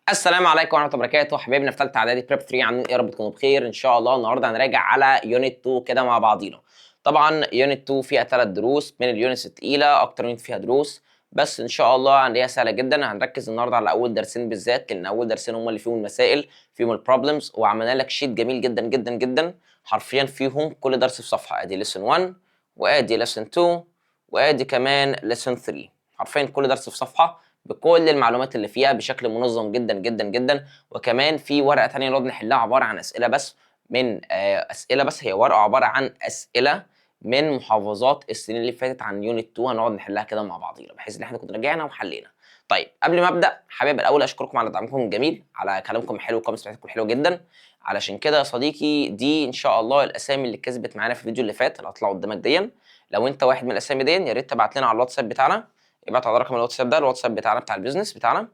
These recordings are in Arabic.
السلام عليكم ورحمه الله وبركاته، حبايبنا في ثالثه اعدادي بريب 3. عاملين ايه؟ يا رب تكونوا بخير ان شاء الله. النهارده هنراجع على يونت 2 كده مع بعضينا. طبعا يونت 2 فيها 3 دروس من اليونتس الثقيله، اكتر يونت فيها دروس، بس ان شاء الله هنلاقيها سهله جدا. هنركز النهارده على اول درسين بالذات، لان اول درسين هم اللي فيهم المسائل، فيهم البروبلمز، وعملنا لك شيت جميل جدا جدا جدا حرفيا فيهم كل درس في صفحه. ادي ليسن 1 وادي ليسن 2 وادي كمان ليسن 3، حرفيا كل درس في صفحه بكل المعلومات اللي فيها بشكل منظم جدا جدا جدا. وكمان في ورقه ثانيه نقعد نحلها عباره عن اسئله بس، من اسئله بس، هي ورقه عباره عن اسئله من محافظات السنين اللي فاتت عن يونت 2، هنقعد نحلها كده مع بعضينا بحيث ان احنا كنا رجعنا وحلينا. طيب قبل ما ابدا حابب الاول اشكركم على دعمكم الجميل، على كلامكم الحلو والكومنتس بتاعتكم حلوه جدا. علشان كده يا صديقي دي ان شاء الله الاسامي اللي كسبت معانا في الفيديو اللي فات اللي هطلع قدامك دي. لو انت واحد من الاسامي دي يا ريت تبعت لنا على الواتساب بتاعنا، ابعت على رقم الواتساب ده، الواتساب بتاعنا بتاع البيزنس بتاعنا،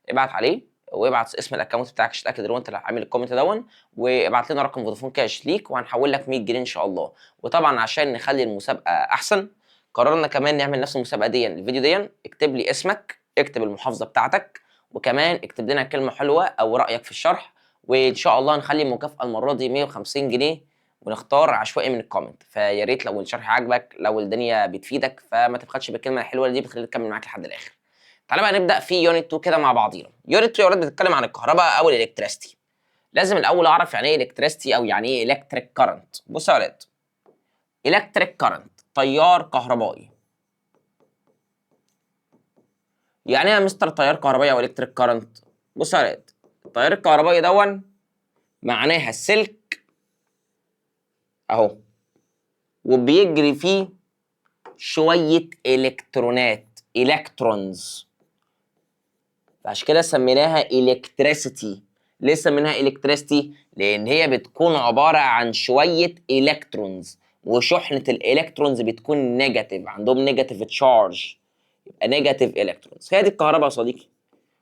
ابعت عليه وابعت اسم الاكونت بتاعك عشان تتاكد ان انت اللي عامل الكومنت دون، وابعت لنا رقم فودافون كاش ليك وهنحول لك 100 جنيه ان شاء الله. وطبعا عشان نخلي المسابقه احسن قررنا كمان نعمل نفس المسابقه دي الفيديو دي. اكتب لي اسمك، اكتب المحافظه بتاعتك، وكمان اكتب لنا كلمه حلوه او رايك في الشرح، وان شاء الله نخلي المكافاه المره دي 150 جنيه، ونختار عشوائي من الكومنت. فيا ريت لو الشرح عاجبك، لو الدنيا بتفيدك، فما تبخلش بالكلمه الحلوه دي، بتخليني تكمل معاك لحد الاخر. تعالى بقى نبدا في يونت 2 كده مع بعضينا. يونت 2 يا ولاد بتتكلم عن الكهرباء او الالكتريستي. لازم الاول اعرف يعني ايه الكتريستي او يعني ايه الكتريك كارنت. بص يا ولاد، الكتريك كارنت تيار كهربائي. يعني ايه يا مستر تيار كهربائي او الكتريك كارنت؟ بص يا ولاد، التيار الكهربائي دون معناها السلك اهو، وبيجري فيه شويه الكترونات، الكترونز، فعشان كده سميناها الكتريسيتي. ليه سميناها الكتريسيتي؟ لان هي بتكون عباره عن شويه الكترونز، وشحنه الالكترونز بتكون نيجاتيف، عندهم نيجاتيف تشارج، يبقى نيجاتيف الكترونز. هي دي الكهرباء يا صديقي.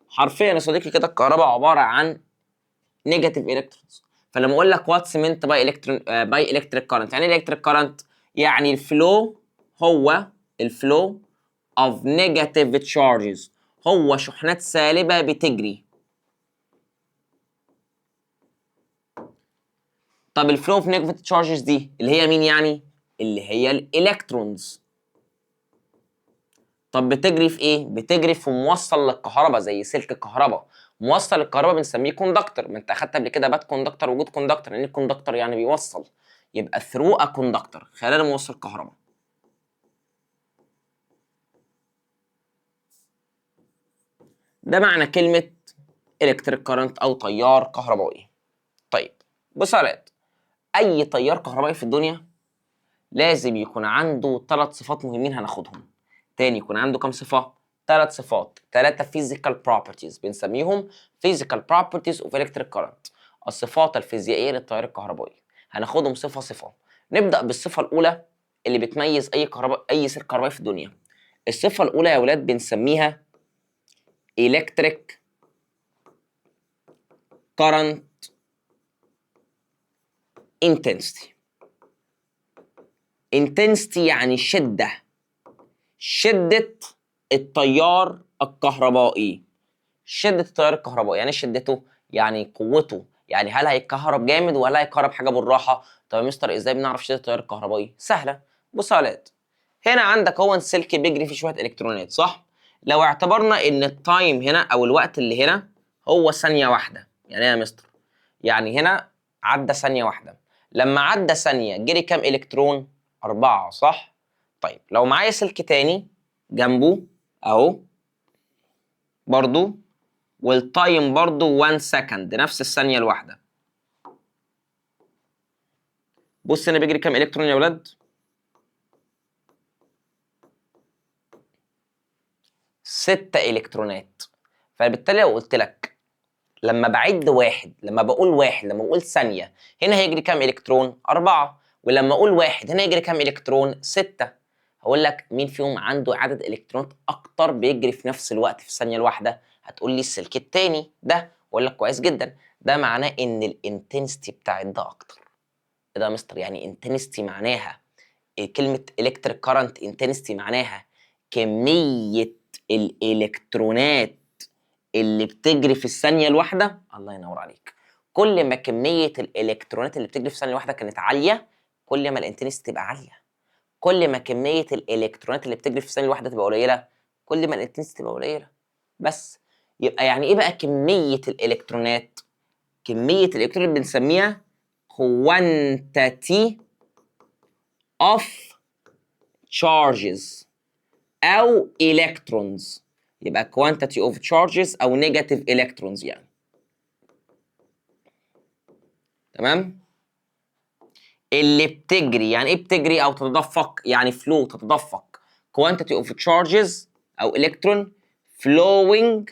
حرفيا يا صديقي كده الكهرباء عباره عن نيجاتيف الكترونز. فلما اقول لك واتس مينت باي الكترون باي الكتريك كارنت، يعني ايه الكتريك كارنت؟ يعني الفلو، هو الفلو اوف نيجاتيف تشارجز، هو شحنات سالبه بتجري. طب الفلو اوف نيجاتيف تشارجز دي اللي هي مين يعني؟ اللي هي الالكترونز. طب بتجري في ايه؟ بتجري في موصل للكهرباء زي سلك الكهرباء. موصل الكهرباء بنسميه كوندكتور. ما انت اخدت قبل كده بات كوندكتور وجود كوندكتور، يعني الكوندكتور يعني بيوصل، يبقى ثرو ا كوندكتور، خلال موصل كهرباء. ده معنى كلمه الكتريك كارنت او تيار كهربائي. طيب بص يا ولاد، اي تيار كهربائي في الدنيا لازم يكون عنده 3 صفات مهمين هناخدهم. تاني، يكون عنده كام صفة؟ 3 صفات، 3 physical properties بنسميهم physical properties of electric current، الصفات الفيزيائية للتيار الكهربائي. هناخدهم صفة صفة. نبدأ بالصفة الأولى اللي بتميز أي سلك كهربائي في الدنيا. الصفة الأولى يا ولاد بنسميها electric current intensity. intensity يعني شدة، شدة التيار الكهربائي. شدة التيار الكهربائي يعني شدته، يعني قوته، يعني هل هيتكهرب جامد ولا هيتكهرب حاجة بالراحة؟ طب يا مستر ازاي بنعرف شدة التيار الكهربائي؟ سهلة. بص يا ولاد، هنا عندك هو السلك بيجري فيه شوية الكترونات صح؟ لو اعتبرنا ان التايم هنا او الوقت اللي هنا هو ثانية واحدة، يعني ايه يا مستر؟ يعني هنا عدى ثانية واحدة. لما عدى ثانية جري كام الكترون؟ 4 صح؟ طيب لو معايا سلك تاني جنبه اهو برضو، والتايم برضو 1 سكند، نفس الثانية الواحدة. بص هنا بيجري كام الكترون يا ولاد؟ 6 الكترونات. فبالتالي لو قلت لك لما بعد واحد، لما بقول واحد، لما بقول ثانية، هنا هيجري كام الكترون؟ 4. ولما اقول واحد هنا يجري كام الكترون؟ 6. هقول لك مين فيهم عنده عدد الكترونات اكتر بيجري في نفس الوقت في الثانية الواحدة؟ هتقول لي السلك التاني ده. اقول لك كويس جدا، ده معناه ان الانتنستي بتاعت ده اكتر. ايه ده يا مستر؟ يعني انتنستي معناها كلمة electric current intensity معناها كمية الإلكترونات اللي بتجري في الثانيه الواحده، الله ينور عليك، كل ما كميه الالكترونات اللي بتجري في الثانيه الواحده كانت عاليه كل ما الانتنستي تبقى عاليه. كل ما كميه الالكترونات اللي بتجري في الثانيه الواحده تبقى قليله كل ما الانتنستي تبقى قليله. بس يبقى يعني ايه بقى كميه الالكترونات؟ كميه الالكترونات بنسميها quantity of charges او electrons. يبقى quantity of charges او negative electrons يعني. تمام؟ اللي بتجري، يعني ايه بتجري او تتدفق؟ يعني flow، تتدفق. quantity of charges او electron flowing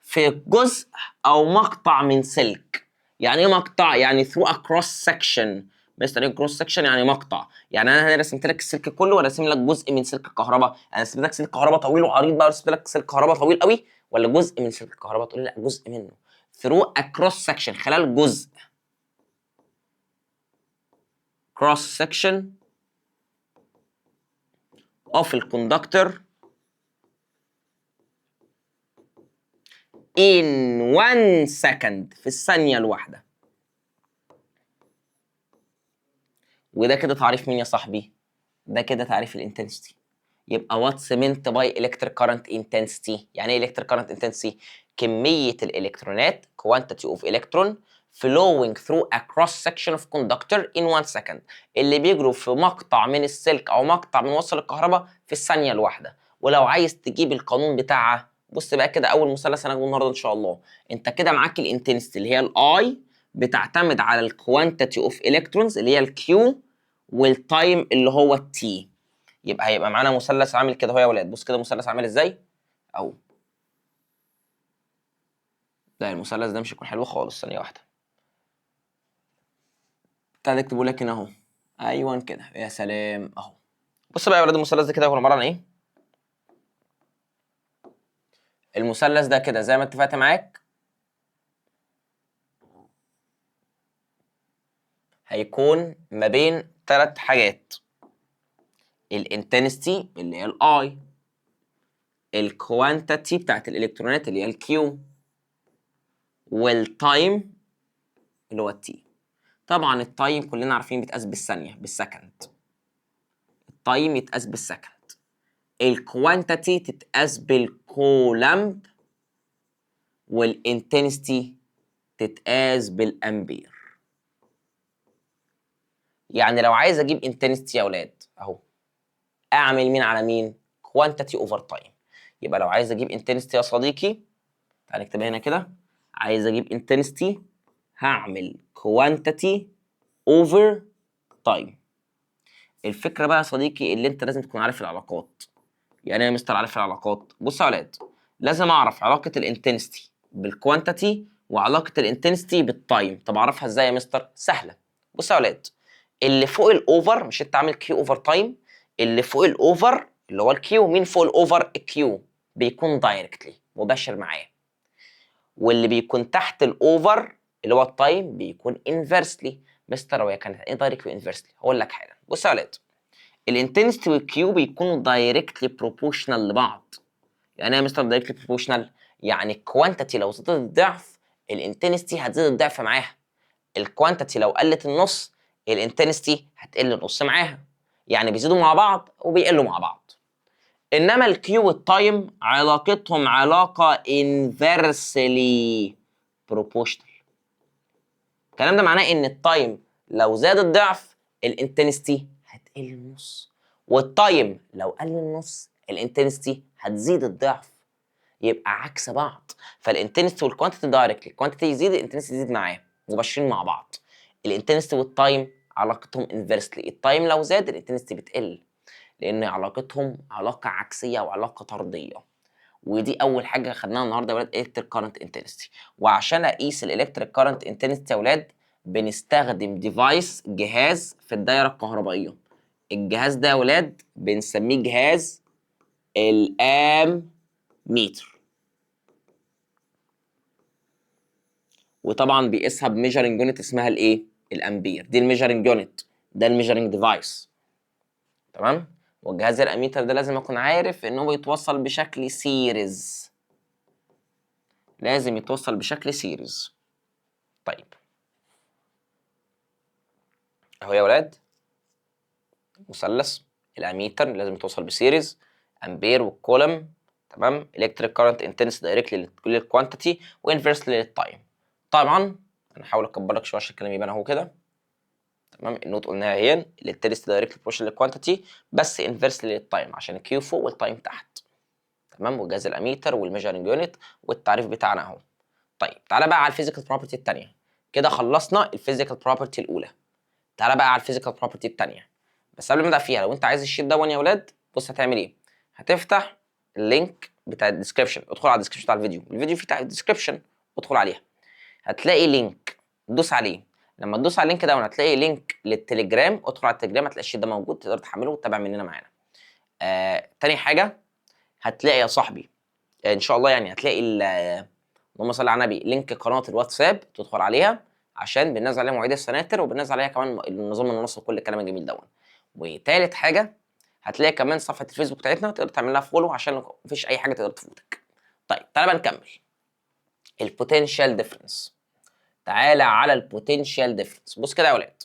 في جزء او مقطع من سلك. يعني ايه مقطع؟ يعني through a cross section. مستر ايه cross section؟ يعني مقطع. يعني انا هنا رسمت لك السلك كله ولا رسم لك جزء من سلك الكهرباء؟ انا رسمت لك سلك كهرباء طويل وعريض بقى، رسمت لك سلك كهرباء طويل قوي ولا جزء من سلك الكهرباء؟ تقول لي لا جزء منه. through a cross section، خلال جزء. cross section of الكوندكتور in 1 second، في الثانية الواحدة. وده كده تعريف مين يا صاحبي؟ ده كده تعريف الانتنسيتي. يبقى what's meant by electric current intensity؟ يعني ايه electric current intensity؟ كمية الإلكترونات quantity of electron flowing through a cross section of conductor in 1 second، اللي بيجروا في مقطع من السلك أو مقطع من وصل الكهرباء في الثانية الواحدة. ولو عايز تجيب القانون بتاعها، بص بقى كده، أول مثلث هناخده النهارده إن شاء الله. أنت كده معاك الانتنسيتي اللي هي الأي بتعتمد على الكوانتيتي اوف الكترونز اللي هي الكيو، والتايم اللي هو التي. يبقى هيبقى معانا مثلث عامل كده اهو يا ولاد. بص كده مثلث عامل ازاي اهو. ده المثلث ده مش هيكون حلو خالص. ثانيه واحده، تعالى اكتبه لك هنا اهو. ايوه كده، يا سلام اهو. بص بقى يا ولاد، المثلث ده كده هو عباره عن ايه؟ المثلث ده كده زي ما اتفقت معاك هيكون ما بين 3 حاجات: الانتنستي اللي هي الاي، الكوانتيتي بتاعت الالكترونات اللي هي الكيو، والتايم اللي هو التي. طبعا التايم كلنا عارفين بيتقاس بالثانيه، بالسكند. التايم يتقاس بالسكند. الكوانتيتي تتقاس بالكولامب، والانتنستي تتقاس بالامبير. يعني لو عايز اجيب انتنستي يا اولاد اهو، اعمل مين على مين؟ كوانتيتي اوفر تايم. يبقى لو عايز اجيب انتنستي يا صديقي، تعالى نكتبها هنا كده. عايز اجيب انتنستي هعمل كوانتيتي اوفر تايم. الفكره بقى يا صديقي اللي انت لازم تكون عارف العلاقات. يعني ايه يا مستر عارف العلاقات؟ بص يا ولاد، لازم اعرف علاقه الانتنستي بالكوانتيتي وعلاقه الانتنستي بالتايم. طب اعرفها ازاي يا مستر؟ سهله. بص يا ولاد، اللي فوق الاوفر، مش انت عامل كيو اوفر تايم؟ اللي فوق الاوفر اللي هو الكيو، مين فوق الاوفر؟ الكيو، بيكون دايركتلي مباشر معاه. واللي بيكون تحت الاوفر اللي هو التايم بيكون انفرسلي. مستر هو كانت ايه دايركتلي وانفرسلي؟ هقول لك حاجه. بص يا ولاد، الانتنستي والكيو بيكونوا دايركتلي بروبوشنال لبعض. يعني ايه يا مستر دايركتلي بروبوشنال؟ يعني الكوانتيتي لو زادت الضعف الانتنستي هتزيد الضعف معاها. الكوانتيتي لو قلت النص الانتنستي هتقل النص معاها. يعني بيزيدوا مع بعض وبيقلوا مع بعض. انما الكيو والتايم علاقتهم علاقه انفرسلي بروبوشنال. الكلام ده معناه ان التايم لو زاد الضعف الانتنستي هتقل النص، والتايم لو قل النص الانتنستي هتزيد الضعف. يبقى عكس بعض. فالانتنستي والكوانتيتي دايركتلي، الكوانتيتي يزيد الانتنستي يزيد معاه، مباشرين مع بعض. الانتنستي والتايم علاقتهم انفرسلي، التايم لو زاد الانتنستي بتقل، لان علاقتهم علاقه عكسيه وعلاقه طرديه. ودي اول حاجه خدناها النهارده يا ولاد، الكتريك كارنت انتنستي. وعشان اقيس الالكتريك كارنت انتنستي يا ولاد بنستخدم ديفايس، جهاز في الدايره الكهربائيه. الجهاز ده يا ولاد بنسميه جهاز الام ميتر. وطبعا بيقيسها بميجرنج يونت اسمها الايه؟ الامبير. دي الميجرنج يونت، ده الميجرنج ديفايس. تمام؟ والجهاز الاميتر ده لازم اكون عارف ان هو بيتوصل بشكل سيريز. لازم يتوصل بشكل سيريز. طيب اهو يا ولاد مثلث الاميتر لازم يتوصل بسيريز، امبير والكولم، تمام، الكتريك كارنت انتنس دايركتلي للكوانتيتي وانفرسلي للتايم. طبعا انا هحاول اكبر لك شويه عشان الكلام يبان اهو كده، تمام. النوت قلناها هي الالكتريستي دايركتلي بروبورشن للكوانتيتي بس انفرسلي للتايم عشان الكيو فوق والتايم تحت، تمام، وجهاز الاميتر والميجرنج يونت والتعريف بتاعنا اهو. طيب تعالى بقى على الفيزيكال بروبرتي الثانيه. كده خلصنا الفيزيكال بروبرتي الاولى. تعالى بقى على الفيزيكال بروبرتي الثانيه. بس قبل ما نبدا فيها، لو انت عايز الشيت ده يا ولاد، بص هتعمل ايه. هتفتح اللينك بتاع الديسكربشن، ادخل على الديسكربشن بتاع الفيديو في الديسكربشن، ادخل عليها، هتلاقي لينك دوس عليه. لما تدوس على اللينك ده هتلاقي لينك للتليجرام، ادخل على التليجرام هتلاقي الشيت ده موجود، تقدر تحمله وتتابع مننا معانا. تاني حاجه هتلاقي يا صاحبي ان شاء الله يعني هتلاقي اللهم صل على النبي لينك قناه الواتساب، تدخل عليها عشان بننزل عليها مواعيد السناتر وبننزل عليها كمان النظام المنسق وكل الكلام الجميل ده. وتالت حاجه هتلاقي كمان صفحه الفيسبوك بتاعتنا تقدر تعمل لها فولو عشان مفيش اي حاجه تقدر تفوتك. طيب تعالى بقى نكمل البوتنشال ديفرنس. تعالى على البوتنشال ديفرنس، بص كده يا ولاد،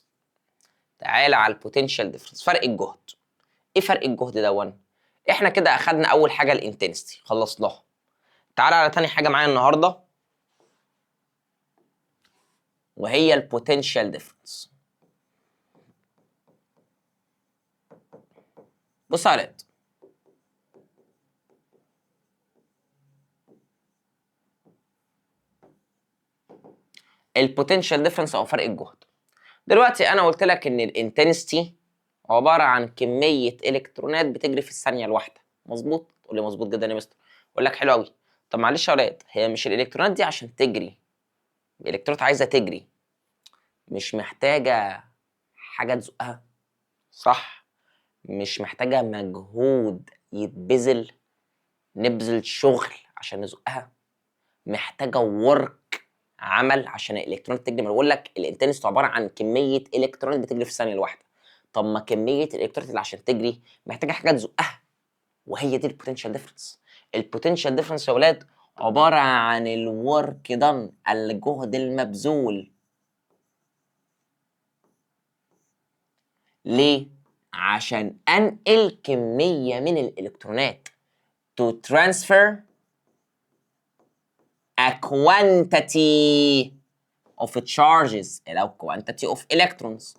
تعالى على البوتنشال ديفرنس، فرق الجهد. ايه فرق الجهد دون؟ احنا كده اخدنا اول حاجه الانتنستي خلصناها. تعالى على تاني حاجه معايا النهارده وهي البوتنشال ديفرنس. بص يا ولاد، البوتنشال ديفرنس او فرق الجهد. دلوقتي انا قلت لك ان الانتنستي عباره عن كميه الكترونات بتجري في الثانيه الواحده، مظبوط؟ تقول لي مظبوط جدا يا مستر، اقول لك حلو قوي. طب معلش يا ولاد، هي مش الالكترونات دي عشان تجري، الالكترونات عايزه تجري مش محتاجه حاجه تزقها، صح؟ مش محتاجه مجهود يتبذل، نبذل شغل عشان نزقها، محتاجه ورك، عمل عشان الالكترونات تجري. ما بقول لك الانتنستي عباره عن كميه الكترونات بتجري في الثانيه الواحده. طب ما كميه الالكترونات اللي عشان تجري محتاجه حاجه تزقها، وهي دي البوتنشال ديفرنس. البوتنشال ديفرنس يا اولاد عباره عن الورك دان، الجهد المبذول. ليه؟ عشان انقل كميه من الالكترونات to transfer a quantity of charges أو quantity of electrons.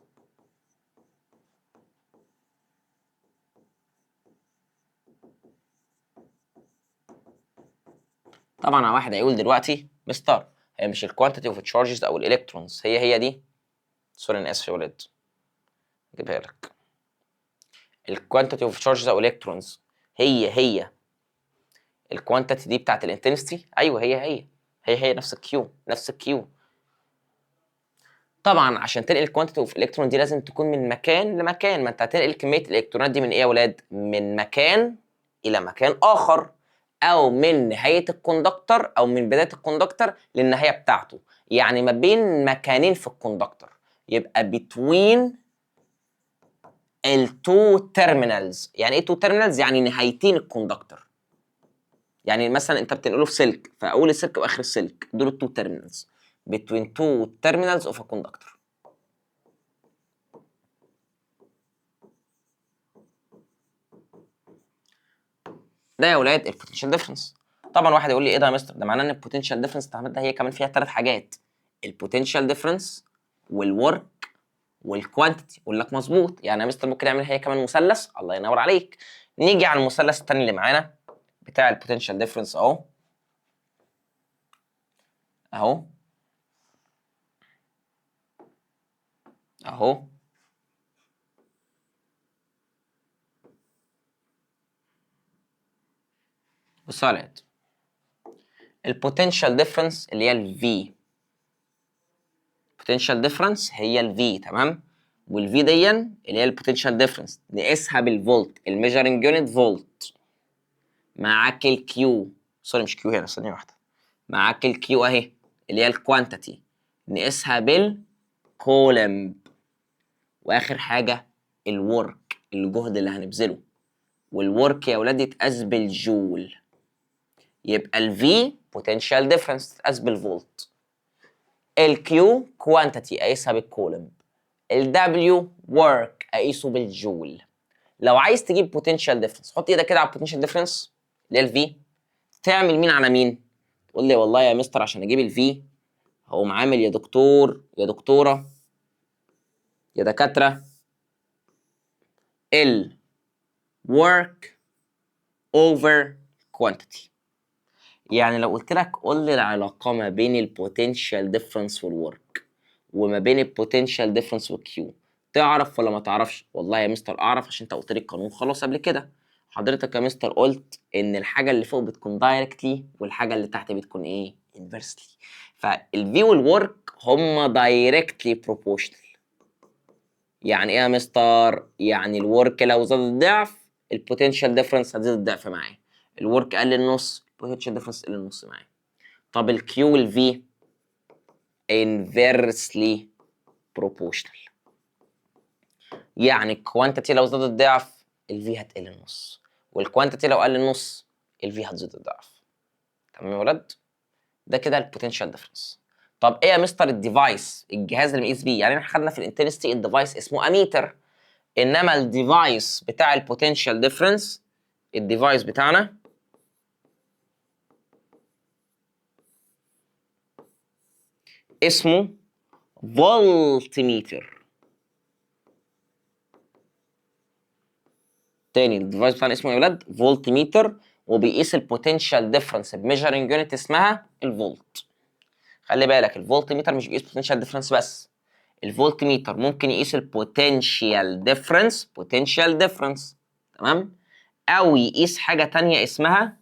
طبعا واحد هيقول دلوقتي مستر، هي مش الكوانتيتي اوف تشارجز او الالكترونز هي دي؟ سوري انا اسف يا ولاد، اجيبها لك. الكوانتيتي اوف تشارجز او الكترونز هي الكوانتيتي دي بتاعت الانتنستي؟ ايوه هي نفس الكيو، نفس الكيو. طبعا عشان تنقل الكوانتيتي اوف الكترون دي لازم تكون من مكان لمكان. ما انت هتنقل كميه الالكترونات دي من ايه يا ولاد؟ من مكان الى مكان اخر، او من نهايه الكوندكتور او من بدايه الكوندكتور للنهايه بتاعته، يعني ما بين مكانين في الكوندكتور، يبقى between التو تيرمينالز. يعني ايه تو تيرمينالز؟ يعني نهايتين الكوندكتور. يعني مثلا انت بتنقله في سلك، فاول السلك واخر السلك دول التو تيرمينالز between two terminals of a conductor. ده يا ولاد البوتنشال ديفرنس. طبعا واحد يقول لي ايه ده يا مستر، ده معناه ان البوتنشال ديفرنس ده هي كمان فيها ثلاث حاجات، البوتنشال ديفرنس والورك والكوانتيتي. اقول لك مظبوط، يعني يا مستر ممكن اعمل هي كمان مثلث. الله ينور عليك. نيجي على المثلث الثاني اللي معانا بتاع البوتنشال ديفرنس اهو، اهو اهو. بصوا يا ولاد، البوتنشال ديفرنس اللي هي الفي، potential difference هي الفي، تمام. والفي دي اللي هي البوتنشال ديفرنس نقيسها بالفولت، الميجرنج يونت فولت. معاك الكيو، سوري مش كيو هنا، ثانيه واحده، معاك الكيو اهي اللي هي الكوانتيتي نقيسها بالكولمب. واخر حاجه الورك، الجهد اللي هنبذله، والورك يا ولاد يتقاس بالجول. يبقى الفي potential difference تتقاس بالفولت. الكيو quantity اقيسها بالكولوم. الدبليو work اقيسه بالجول. لو عايز تجيب potential difference حط ايدك كده على potential difference اللي هي الفي، تعمل مين على مين؟ تقول لي والله يا مستر عشان اجيب الفي هقوم عامل يا دكتور يا دكتوره يا دكاتره ال work over quantity. يعني لو قلت لك قول لي العلاقه ما بين البوتنشال ديفرنس والورك وما بين البوتنشال ديفرنس والكيو، تعرف ولا ما تعرفش؟ والله يا مستر اعرف عشان انت قلت لي القانون خلاص قبل كده. حضرتك يا مستر قلت ان الحاجه اللي فوق بتكون دايركتلي والحاجه اللي تحت بتكون ايه؟ انفرسلي. فالفي والورك هما دايركتلي بروبورشنال. يعني ايه يا مستر؟ يعني الورك لو زاد الضعف البوتنشال ديفرنس هتزيد الضعف معاه، الورك قل النص البوتنشال ديفرنس قل النص معاه. طب الكيو والفي inversely proportional. يعني الكوانتيتي لو زاد الضعف الفي هتقل النص، والكوانتيتي لو قل النص الفي هتزيد الضعف. تمام يا ولاد؟ ده كده البوتنشال ديفرنس. طب ايه يا مستر الديفايس؟ الجهاز اللي بنقيس بيه. يعني احنا خدنا في الانتنستي الديفايس اسمه اميتر، انما الديفايس بتاع البوتنشال ديفرنس الديفايس بتاعنا اسمه فولتميتر. تاني الديفايس بتاعنا اسمه يا ولاد فولتميتر، وبيقيس البوتنشال ديفرنس بميجرنج يونت اسمها الفولت. خلي بالك الفولتميتر مش بيقيس بوتنشال ديفرنس بس، الفولتميتر ممكن يقيس البوتنشال ديفرنس تمام، او يقيس حاجه تانية اسمها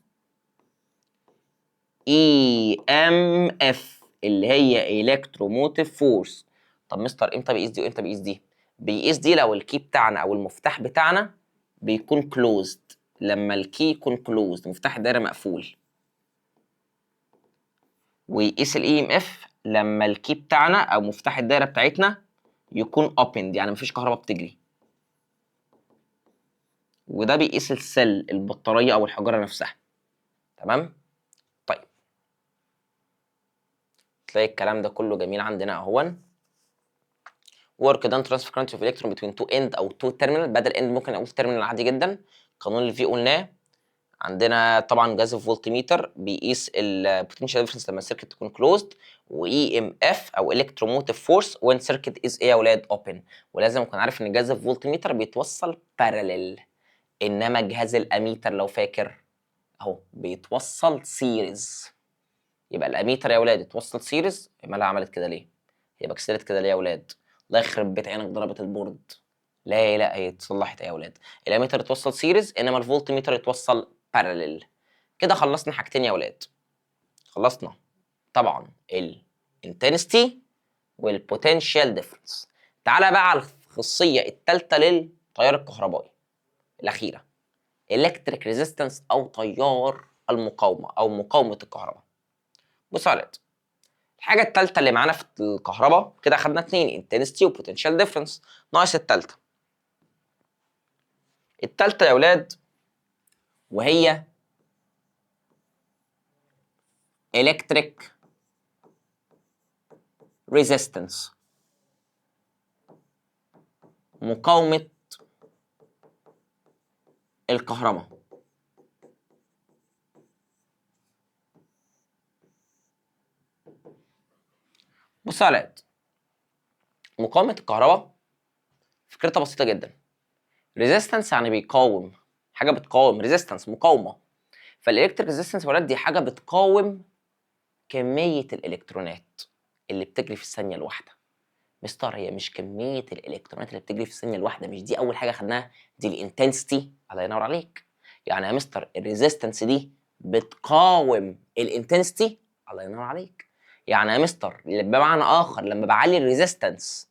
اي ام اف اللي هي الكتروموتيف فورس. طب مستر امتى بيقيس دي وامتى بيقيس دي؟ بيقيس دي لو الكي بتاعنا او المفتاح بتاعنا بيكون كلوزد. لما الكي يكون كلوزد مفتاح الدايره مقفول. ويقيس الاي ام اف لما الكي بتاعنا او مفتاح الدايره بتاعتنا يكون اوبند يعني مفيش كهرباء بتجري. وده بيقيس السيل البطاريه او الحجره نفسها. تمام؟ طيب تلاقي الكلام ده كله جميل عندنا اهون. work done transfer current of electron between two end او two terminal. بدل end ممكن اقول terminal عادي جدا. قانون اللي فيه قلناه. عندنا طبعا جهاز الفولتميتر بيقيس البوتنشال ديفرنس لما السيركت تكون كلوزد، واي ام اف او الكتروموتيف فورس وين سيركت از ايه يا اولاد؟ اوبن. ولازم اكون عارف ان جهاز الفولتميتر بيتوصل باراليل، انما جهاز الاميتر لو فاكر اهو بيتوصل سيريز. يبقى الاميتر يا اولاد اتوصل سيريز. امالها عملت كده ليه؟ هي بكسلت كده ليه يا اولاد؟ الله يخرب بيت عينك ضربت البورد. لا هي اتصلحت يا اولاد. الاميتر اتوصل سيريز انما الفولتميتر اتوصل باراليل. كده خلصنا حاجتين يا اولاد. خلصنا طبعا الانتنستي والبوتنشال ديفرنس. تعالى بقى على الخاصيه الثالثه للتيار الكهربائي الاخيره، الكتريك ريزيستنس او تيار المقاومه او مقاومه الكهرباء. بص يا ولاد، الحاجه الثالثه اللي معانا في الكهرباء كده خدنا اتنين انتنستي وبوتنشال ديفرنس، ناقص الثالثه. الثالثه يا ولاد وهي electric resistance مقاومة الكهرباء. بص يا ولاد، مقاومة الكهرباء فكرتها بسيطة جدا. resistance يعني بيقاوم، حاجة بتقاوم، resistance مقاومة. فالالكتريك ريزيستنس يا ولاد دي حاجة بتقاوم كمية الإلكترونات اللي بتجري في الثانية الواحدة. مستر هي مش كمية الإلكترونات اللي بتجري في الثانية الواحدة، مش دي أول حاجة خدناها؟ دي الانتنسيتي. الله ينور عليك. يعني يا مستر الريزيستنس دي بتقاوم الانتنسيتي. الله ينور عليك. يعني يا مستر بمعنى آخر لما بعلي الريزيستنس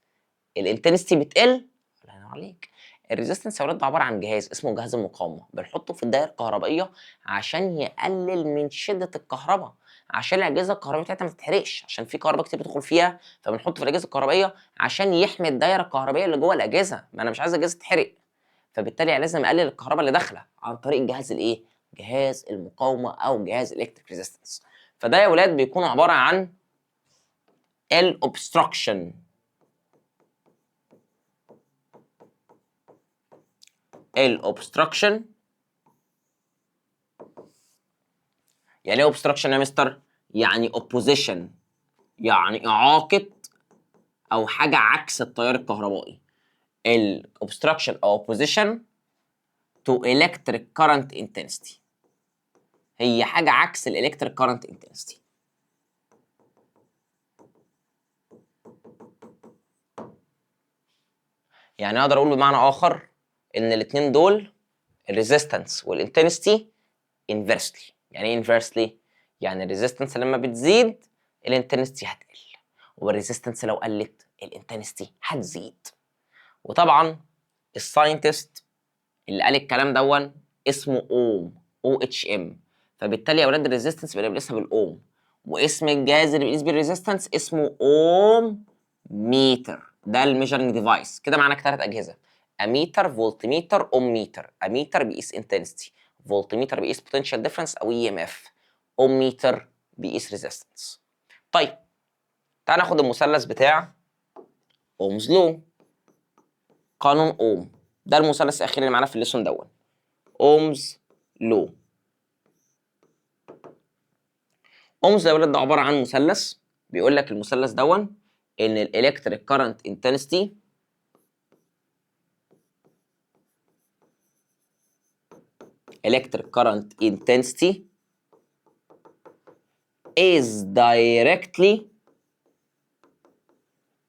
الانتنسيتي بتقل. الله ينور عليك. الريزيستنس يا ولاد ده عباره عن جهاز اسمه جهاز المقاومه، بنحطه في الدائره الكهربائيه عشان يقلل من شده الكهرباء، عشان الاجهزه الكهربائيه بتاعتها ما تتحرقش، عشان في كهرباء كتير بتدخل فيها، فبنحطه في الاجهزه الكهربائيه عشان يحمي الدائره الكهربائيه اللي جوه الاجهزه. ما انا مش عايز الاجهزه تتحرق، فبالتالي لازم اقلل الكهرباء اللي داخله عن طريق جهاز الايه؟ جهاز المقاومه او جهاز الكتريك ريزيستنس. فده يا ولاد بيكون عباره عن الobstruction. الobstruction يعني ايه obstruction يا مستر؟ يعني opposition، يعني اعاقه او حاجه عكس التيار الكهربائي. الobstruction او opposition to electric current intensity، هي حاجه عكس الالكتريك current intensity. يعني اقدر اقول بمعنى اخر ان الاثنين دول الريزيستنس والانتنستي inversely. يعني ايه inversely؟ يعني الريزيستنس لما بتزيد الانتنستي هتقل، والريزيستنس لو قلت الانتنستي هتزيد. وطبعا الساينتست اللي قال الكلام دون اسمه اوم، او اتش ام. فبالتالي يا اولاد الريزيستنس بنقيسها بالاوم، واسم الجهاز اللي بيقيس بالريزيستنس اسمه اوم ميتر. ده الميجرنج ديفايس. كده معانا 3 اجهزه: اميتر، فولت ميتر، اوم ميتر. اميتر بيقيس انتنستي، فولت ميتر بيقيس بوتنشال ديفرنس او اي ام اف، اوم ميتر بيقيس ريزيستنس. طيب تعال ناخد المثلث بتاع اومز لو، قانون اوم. ده المثلث الاخير اللي معانا في الليسون دون، اومز لو. اومز يا ولاد ده عباره عن مثلث، بيقول لك المثلث دون ان الالكتريك كارنت انتنستي electric current intensity is directly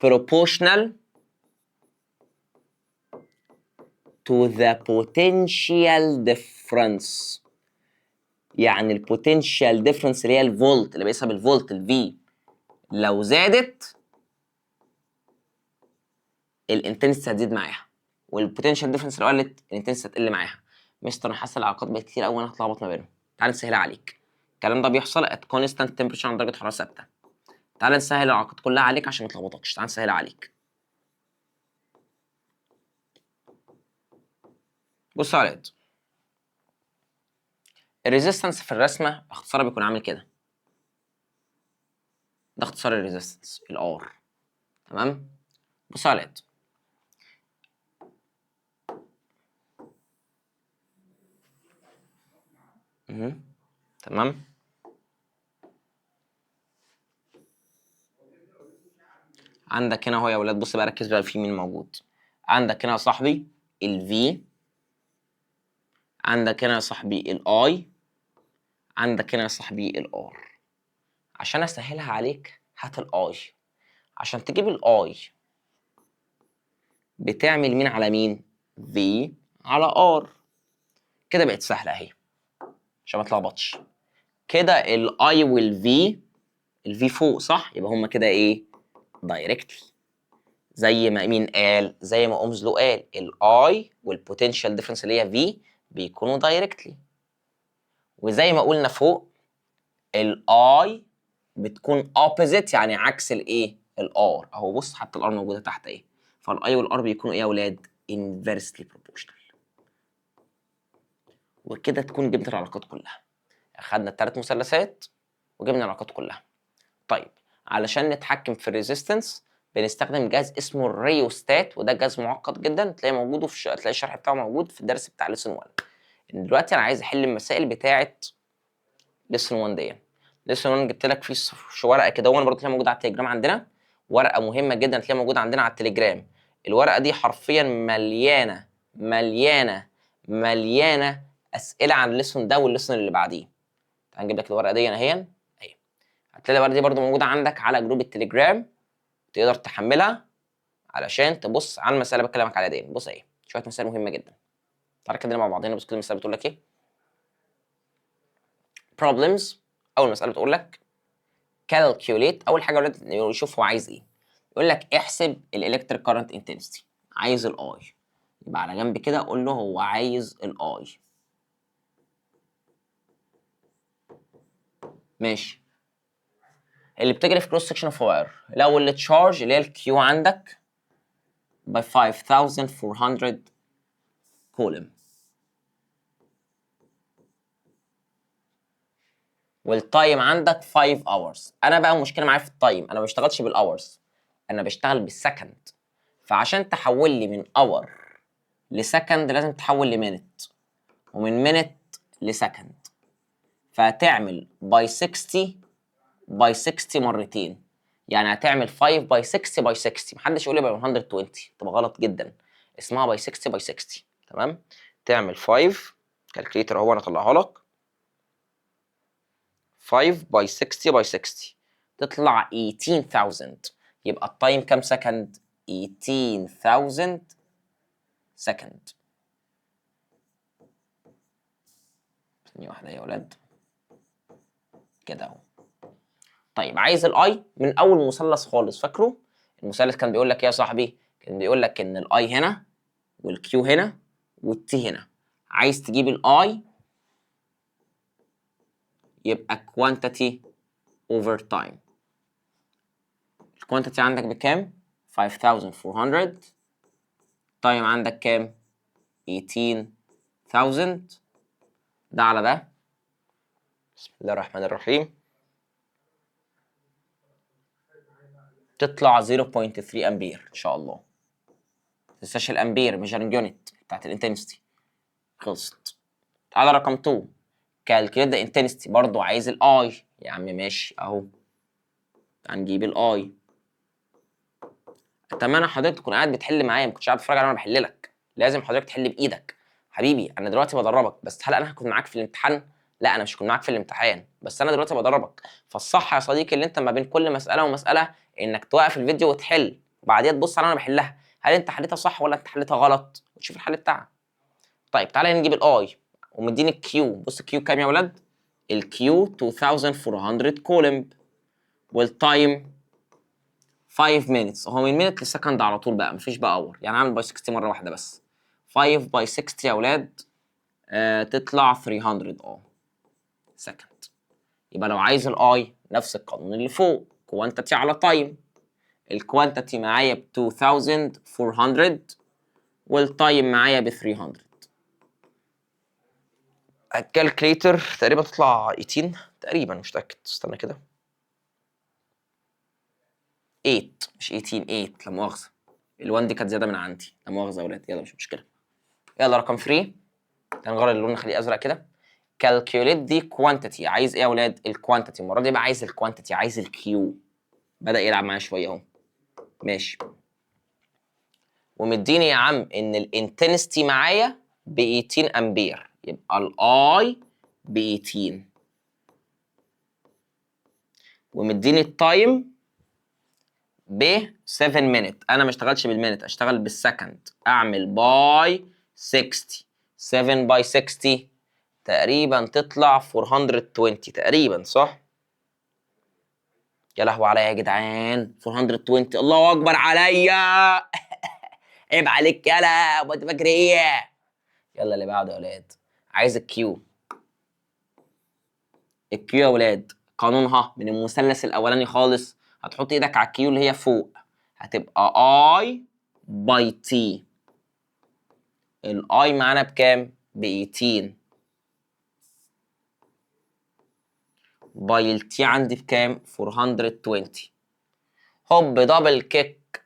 proportional to the potential difference. يعني البوتنشال ديفرنس اللي هي الفولت اللي بيقيسها بالفولت الفي، لو زادت الانتنسيتي هتزيد معاها، والبوتنشال ديفرنس لو قلت الانتنسيتي هتقل معاها. مستر انا حاسس العلاقات بقت كتير قوي وانا هتلخبط ما بينهم. تعال نسهلها عليك. الكلام ده بيحصل at constant temperature عند درجه حراره ثابته. تعال نسهل العلاقات كلها عليك عشان ما تلخبطكش. تعال نسهلها عليك. بص يا ولاد، الريزيستنس في الرسمه اختصارها بيكون عامل كده. ده اختصار الريزيستنس الار. تمام. بص يا ولاد، تمام. عندك هنا اهو يا ولاد، بص بقى ركز بقى في مين موجود. عندك هنا يا صاحبي الفي، عندك هنا يا صاحبي الاي، عندك هنا يا صاحبي الار. عشان اسهلها عليك هات الاي. عشان تجيب الاي بتعمل مين على مين؟ في على ار. كده بقت سهله اهي عشان ما تلخبطش. كده الاي والفي، الفي فوق صح، يبقى هما كده ايه؟ دايركتلي. زي ما مين قال؟ زي ما اومز لو قال الاي والبوتنشال ديفرنس اللي هي في بيكونوا دايركتلي. وزي ما قلنا فوق الاي بتكون اوبوزيت، يعني عكس الايه؟ الار. اهو بص حتى الار موجوده تحت اهي. فالاي والار بيكونوا ايه يا اولاد؟ انفرسلي بروبورشنال. وكده تكون جبت العلاقات كلها. اخدنا ال3 مثلثات وجبنا العلاقات كلها. طيب علشان نتحكم في الريزيستنس بنستخدم جهاز اسمه الريوستات، وده جهاز معقد جدا. تلاقي موجوده تلاقي الشرح بتاعه موجود في الدرس بتاع ليسون 1. دلوقتي انا عايز احل المسائل بتاعه ليسون 1 دي. ليسون 1 جبت لك فيه ورقه كده، وانا برضه تلاقيها موجوده على التليجرام عندنا. ورقه مهمه جدا تلاقيها موجوده عندنا على التليجرام. الورقه دي حرفيا مليانه مليانه مليانه اسئله عن الليسون ده والليسون اللي بعديه. تعال نجيب لك الورقه دي اهي. هتلاقي الورقه دي برضو موجوده عندك على جروب التليجرام، تقدر تحملها علشان تبص على المساله اللي بكلمك عليها دي. بص اهي شويه مسائل مهمه جدا. تعالى كده مع بعضنا. بص كده المساله بتقول لك ايه؟ problems. اول مساله بتقول لك calculate. اول حاجه ولاد يشوف هو عايز ايه. يقول لك احسب الالكتريك كارنت انتنسيتي. عايز الاي، يبقى على جنب كده اقول له هو عايز الاي. ماشي. اللي بتجري في كروس سكشن اوف واير، لو التشارج اللي هي الكيو عندك by 5400 كولوم. والتايم عندك 5 hours. انا بقى المشكله معايا في التايم، انا ما بشتغلش بالاورز، انا بشتغل بالسكند. فعشان تحول لي من اور لسكند لازم تحول لمينت، ومن مينت لسكند. فهتعمل باي 60 باي 60 مرتين، يعني هتعمل 5 باي 60 باي 60. محدش يقول لي باي 120، تبقى غلط جدا. اسمها باي 60 باي 60. تمام. تعمل 5 كالكليتر اهو انا اطلعها لك. 5 باي 60 باي 60 تطلع 18000. يبقى التايم كام سكند؟ 18000 سكند. ثانية واحدة يا ولاد، كده اهو. طيب عايز الاي من اول مثلث خالص، فاكره؟ المثلث كان بيقول لك ايه يا صاحبي؟ كان بيقول لك ان الاي هنا والكيو هنا والتي هنا. عايز تجيب الاي يبقى quantity over time. الكوانتيتي عندك بكام؟ 5400. تايم عندك كام؟ 18000. ده على ده. بسم الله الرحمن الرحيم. تطلع 0.3 امبير ان شاء الله. متنساش الامبير ميجرنج يونت بتاعت الانتنستي. خلصت. تعالى رقم 2. كالكوليت ذا انتنستي، برضه عايز الاي. يا عم ماشي اهو، هنجيب الاي. اتمنى حضرتك تكون قاعد بتحل معايا، ما كنتش قاعد تتفرج على وانا بحل لك. لازم حضرتك تحل بايدك. حبيبي انا دلوقتي بدربك، بس هل انا هكون معاك في الامتحان؟ لا انا مش هكون معاك في الامتحان، بس انا دلوقتي بدربك. فالصح يا صديقي اللي انت ما بين كل مساله ومساله انك توقف الفيديو وتحل، وبعديها تبص على انا بحلها، هل انت حليتها صح ولا انت حليتها غلط، وتشوف الحل بتاعها. طيب تعالى نجيب الاي، ومديني الكيو. بص الكيو كام يا ولاد؟ الكيو 2400 كولومب، والتايم 5 minutes. هو من minute لسكند على طول بقى، مفيش بقى اور، يعني هعمل باي 60 مره واحده بس. 5 باي 60 يا اولاد تطلع 300 سكند. يبقى لو عايز الاي نفس القانون اللي فوق، كوانتيتي على تايم. الكوانتيتي معايا ب 2400 والتايم معايا ب 300. الكالكليتر تقريبا تطلع 18 تقريبا، مش متاكد، استنى كده. 8 مش 18، 8 لا مؤاخذه. ال1 دي كانت زياده من عندي، لا مؤاخذه يا اولاد، يلا مش مشكله. يلا رقم 3. هنغير اللون نخليه ازرق كده. calculate دي quantity. عايز ايه يا اولاد؟ الكوانتيتي. المره دي بقى عايز الكوانتيتي، عايز الكيو. بدأ يلعب معايا شويه اهو. ماشي. ومديني يا عم ان الانتنستي معايا ب 18 امبير، يبقى الاي ب 18. ومديني التايم ب 7 مينت. انا ما اشتغلش بالمينت، اشتغل بالسكند. اعمل باي 60. 7 باي 60 تقريبا تطلع 420 تقريبا، صح؟ يا لهوي عليا يا جدعان، 420. الله اكبر عليا. عيب عليك يالا، وانت فاكر ايه؟ يلا اللي بعده يا ولاد. عايز الكيو. الكيو يا ولاد قانونها من المثلث الاولاني خالص. هتحط ايدك على الكيو اللي هي فوق، هتبقى اي باي تي. الاي معانا بكام؟ ب 18. باي التي عندي بكام؟ 420. هوب دبل كيك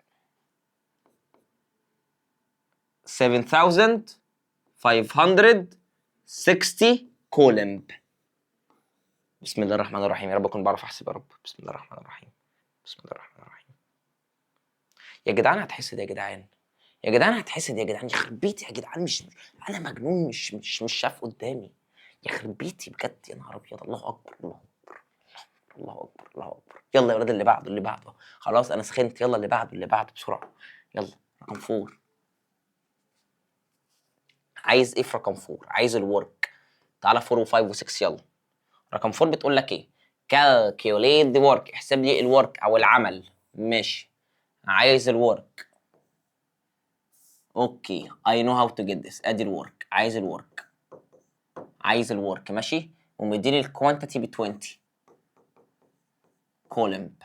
7560 كولمب. بسم الله الرحمن الرحيم. يا رب اكون بعرف احسب يا رب. بسم الله الرحمن الرحيم. بسم الله الرحمن الرحيم. يا جدعان هتحسد يا جدعان، يا جدعان هتحسد يا جدعان، يخرب بيتي يا جدعان. مش انا مجنون؟ مش شاف قدامي. يخرب بيتي بجد، يا نهار ابيض. الله اكبر الله اكبر الله اكبر الله اكبر. يلا يا ولاد اللي بعده اللي بعده. خلاص انا سخنت. يلا اللي بعده اللي بعده بسرعه. يلا رقم 4. عايز ايه في رقم 4؟ عايز الورك. تعالى 4 و5 و6 يلا. رقم 4 بتقول لك ايه؟ calculate the work. احسب لي الورك او العمل. ماشي. عايز الورك. اوكي I know how to get this. ادي الورك. عايز الورك. عايز الورك ماشي. ومديني الكوانتيتي ب 20 كولومب.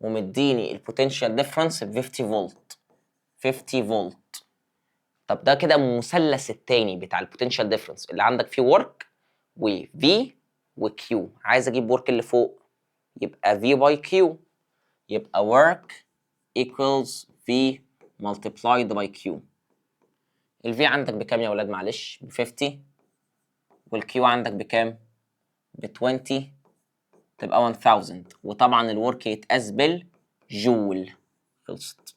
ومديني البوتنشال ديفرنس ب 50 فولت. 50 فولت. طب ده كده المثلث التاني بتاع البوتنشال ديفرنس اللي عندك فيه ورك وفي وكيو. عايز اجيب ورك اللي فوق، يبقى في باي كيو. يبقى work equals V multiplied by Q. ال V عندك بكام يا ولاد معلش؟ ب 50. والكيو عندك بكام؟ ب 20. تبقى 1000. وطبعا الورك يتقاس بالجول. خلصت.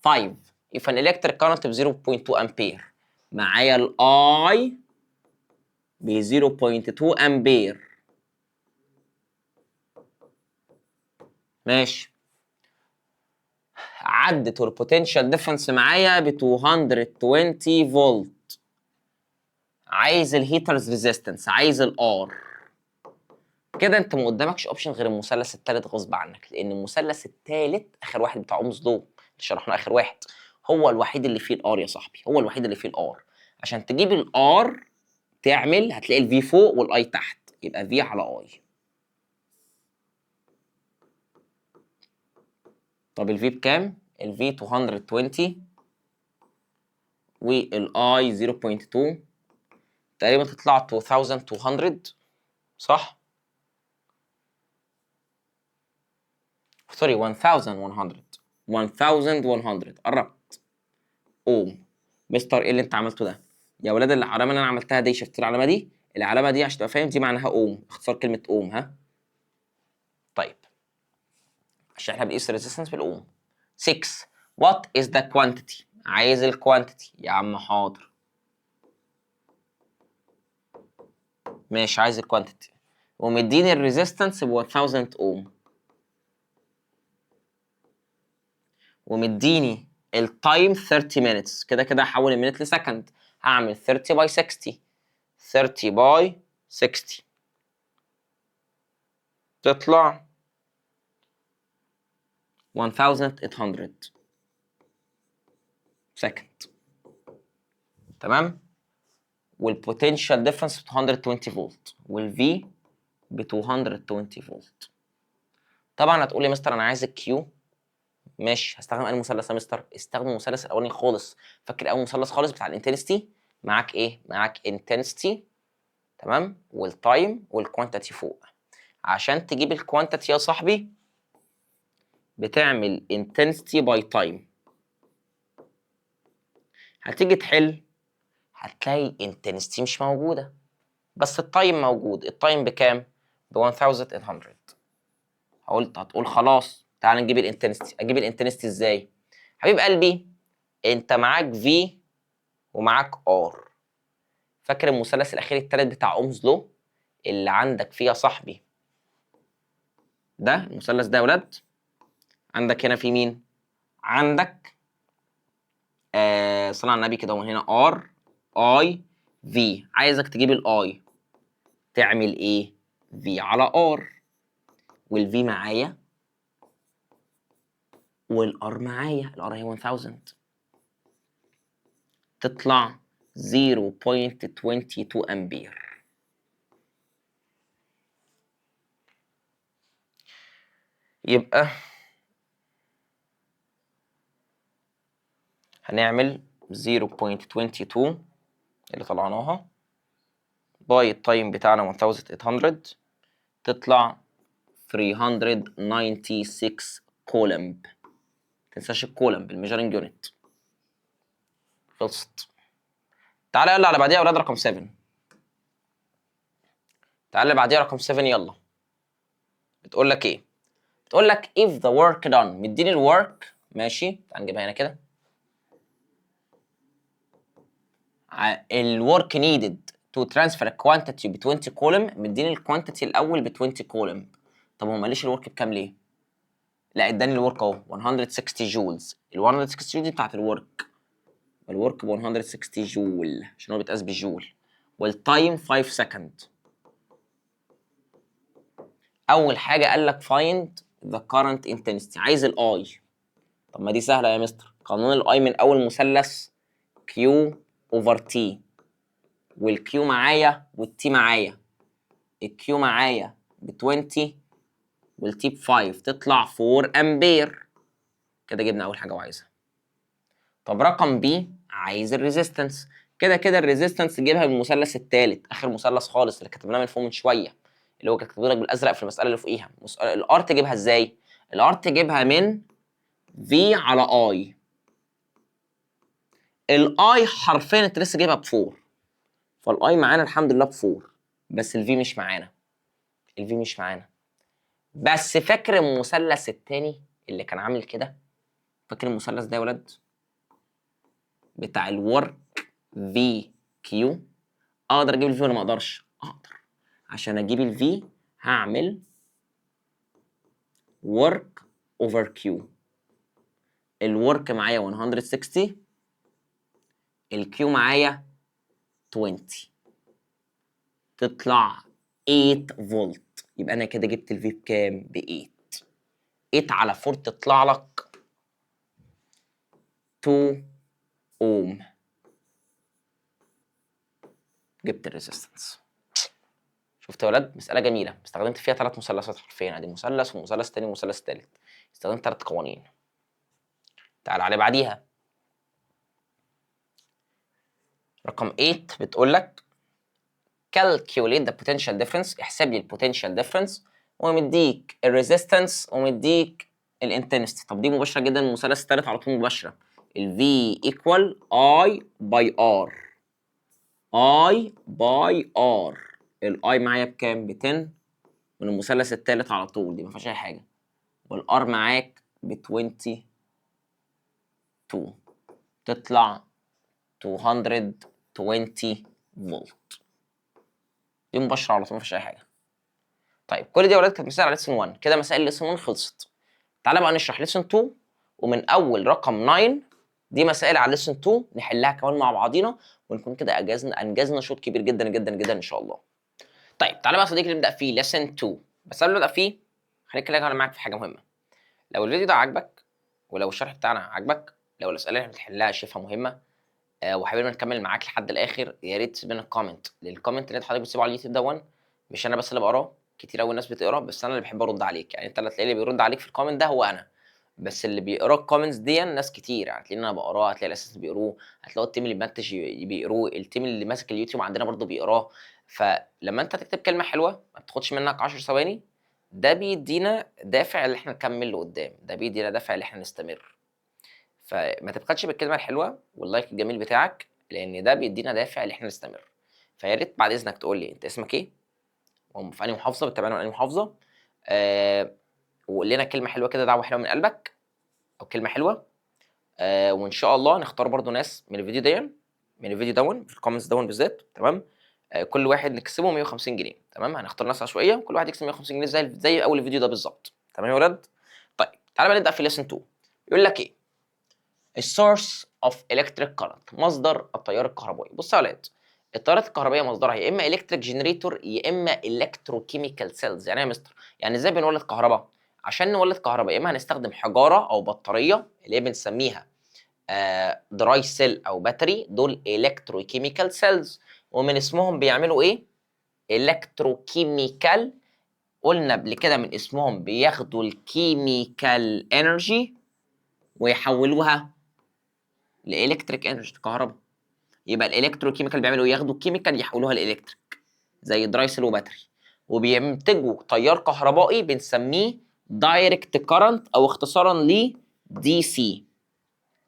5. if an electric current ب 0.2 امبير، معايا ال I ب 0.2 امبير. ماشي. عدت والبوتنشال ديفرنس معايا ب 220 فولت. عايز الهيترز ريزيستنس، عايز الار. كده انت ما قدامكش اوبشن غير المثلث الثالث غصب عنك، لان المثلث الثالث اخر واحد بتاع اومز لو اللي شرحناه اخر واحد، هو الوحيد اللي فيه الار يا صاحبي، هو الوحيد اللي فيه الار. عشان تجيب الار تعمل، هتلاقي الفي فوق والاي تحت، يبقى في على اي. طب الفي بكام؟ الفي 220 والاي 0.2، تقريبا تطلع 2200 صح؟ سوري 1100. 1100 قربت. اوم. مستر ايه اللي انت عملته ده؟ يا ولاد العلامه اللي انا عملتها دي، شفت العلامه دي؟ العلامه دي عشان تبقى فاهم دي معناها اوم، اختصار كلمه اوم. ها طيب، عشان احنا بنقيس الريزيستنس بالاوم. 6. وات از ذا كوانتيتي؟ عايز الكوانتيتي يا عم. حاضر ماشي، عايز الكوانتيتي ومديني الريزيستنس ب 1000 اوم، ومديني التايم 30 minutes. كده كده هحول المينت لسكند، هعمل 30 باي 60. 30 باي 60 تطلع 1800 سكند. تمام. والبوتنشال ديفرنس ب 220 فولت، والفي ب 220 فولت. طبعا هتقول لي مستر انا عايز الكيو. ماشي، هستخدم اي مثلث يا مستر؟ استخدم المثلث الاولاني خالص. فاكر اول مثلث خالص بتاع الانتنستي؟ معاك ايه؟ معاك انتنستي تمام، والتايم والكوانتيتي فوق. عشان تجيب الكوانتيتي يا صاحبي بتعمل intensity by time. هتيجي تحل هتلاقي intensity مش موجودة، بس التايم موجود. التايم بكام؟ ب 1800. هتقول خلاص تعال نجيب الانتنستي. اجيب الانتنستي ازاي؟ حبيب قلبي، انت معاك في ومعاك ار. فاكر المثلث الاخير التالت بتاع اومز لو اللي عندك فيه يا صاحبي؟ ده المثلث ده يا ولاد. عندك هنا في مين؟ عندك صلى على النبي كده، ومن هنا ار اي في. عايزك تجيب الاي تعمل ايه؟ في على ار. والفي معايا والار معايا، الار هي 1000، تطلع 0.22 امبير. يبقى هنعمل 0.22 اللي طلعناها باي التايم بتاعنا 1800، تطلع 396 كولمب. متنساش الكولمب الميجرنج يونت. خلصت. تعالى يلا على بعديها يا ولاد رقم 7. تعالى بعديها رقم 7 يلا. بتقول لك ايه؟ بتقول لك if the work done، مديني الورك ماشي، تعال نجيبها هنا كده. الورك needed to transfer a quantity ب 20 كولوم، مديني الكوانتيتي الاول ب 20 كولوم. طب هو ماليش الورك بكام ليه؟ لا اداني الورك اهو 160 جولز. ال 160 جول دي بتاعت الورك. الورك ب 160 جول عشان هو بيتقاس بالجول. والتايم 5 سكند. اول حاجه قال لك find the current intensity، عايز الاي. طب ما دي سهله يا مستر، قانون الاي من اول مثلث Q over T، والكيو معايا والتي معايا. الكيو معايا ب 20 والتي ب 5، تطلع 4 امبير. كده جبنا اول حاجه وعايزها. طب رقم بي عايز الريزيستنس. كده كده الريزيستنس تجيبها من المثلث الثالث، اخر مثلث خالص اللي كتبناه من فوق من شويه، اللي هو كاتبه لك بالازرق في المساله اللي فوقيها. الار تجيبها ازاي؟ الار تجيبها من في على اي. الاي حرفيا انت لسه جايبها ب 4، فالاي معانا الحمد لله ب 4، بس الفي مش معانا. الفي مش معانا. بس فاكر المثلث الثاني اللي كان عامل كده؟ فاكر المثلث ده يا ولاد؟ بتاع الورك في كيو. اقدر اجيب الفي ولا ما اقدرش؟ اقدر. عشان اجيب الفي هعمل work over Q. الورك معايا 160، الكيو معايا 20، تطلع 8 فولت. يبقى انا كده جبت الفي بكام؟ ب 8. 8 على 4 تطلع لك 2 اوم. جبت الريزيستنس. شفت يا ولاد؟ مسألة جميلة، استخدمت فيها 3 مثلثات حرفيا، ادي مثلث ومثلث تاني ومثلث تالت. استخدمت 3 قوانين. تعال على بعديها. رقم 8 بتقول لك calculate the potential difference. احسب لي البوتنشال ديفرنس، ومديك الريزيستنس ومديك الانتنستي. طب دي مباشره جدا، المثلث الثالث على طول مباشره. ال V equal I by R. I by R. ال I معايا بكام؟ ب 10 من المثلث الثالث على طول، دي ما فيهاش اي حاجه. والR معاك ب 22، تطلع 220 فولت. دي مباشره على طول، ما فيهاش اي حاجه. طيب كل دي يا ولاد كانت مسائل على ليسن 1، كده مسائل ليسن 1 خلصت. تعالى بقى نشرح ليسن 2، ومن اول رقم 9 دي مسائل على ليسن 2 نحلها كمان مع بعضينا، ونكون كده انجزنا شوط كبير جدا جدا جدا ان شاء الله. طيب تعالى بقى يا صديقي نبدا في ليسن 2، بس قبل ما نبدا فيه خليك كده انا معاك في حاجه مهمه. لو الفيديو ده عجبك، ولو الشرح بتاعنا عجبك، لو الاسئله اللي احنا بنحلها شايفها مهمه، وحابب نكمل معاك لحد الاخر، يا ريت تسيب لنا الكومنت. الكومنت اللي انت حضرتك بتسيبه على اليوتيوب ده مش انا بس اللي بقراه، كتير قوي الناس بتقرا، بس انا اللي بحب ارد عليك. يعني انت اللي هتلاقي اللي بيرد عليك في الكومنت ده هو انا، بس اللي بيقرا الكومنتس دي ناس كتير. يعني هتلاقي انا بقراه، هتلاقي الاساتذه بيقروه، هتلاقوا التيم اللي بيمنتج بيقروه، التيم اللي ماسك اليوتيوب عندنا برضه بيقراه. فلما انت تكتب كلمه حلوه ما بتاخدش منك 10 ثواني، ده بيدينا دافع اللي احنا نكمل لقدام، ده بيدينا دافع اللي احنا نستمر. فما تبخلش بالكلمه الحلوه واللايك الجميل بتاعك، لان ده بيدينا دافع ان احنا نستمر. فيا ريت بعد اذنك تقول لي انت اسمك ايه، وفي انهي محافظه بتتابعنا من انهي محافظه، وقول لنا كلمه حلوه كده، دعوه حلوه من قلبك او كلمه حلوه. وان شاء الله نختار برضو ناس من الفيديو من الفيديو في الكومنتس بالذات، تمام. كل واحد نكسبه 150 جنيه، تمام. هنختار ناس عشوائيه وكل واحد يكسب 150 جنيه زي اول الفيديو ده بالظبط، تمام يا ولاد. طيب تعالى بقى نبدا في ليسن 2. يقول لك ايه؟ السورس اوف الكتريك كارنت، مصدر التيار الكهربائي. بص يا ولاد، التيارات الكهربائيه مصدرها يا اما الكتريك جنريتور يا اما الكتروكيميكال سيلز. يعني ايه يا مستر؟ يعني ازاي بنولد كهرباء؟ عشان نولد كهرباء يا اما هنستخدم حجاره او بطاريه اللي هي بنسميها دراي سيل او باتري، دول الكتروكيميكال سيلز، ومن اسمهم بيعملوا ايه؟ الكتروكيميكال. قلنا قبل كده من اسمهم بياخدوا الكيميكال انرجي ويحولوها لالكتريك انرجي، كهرباء. يبقى الالكتروكيميكال بيعملوا ايه؟ ياخدوا الكيميكال يحولوها لالكتريك زي درايسل وباتري، وبينتجوا تيار كهربائي بنسميه دايركت كارنت او اختصارا ل دي سي.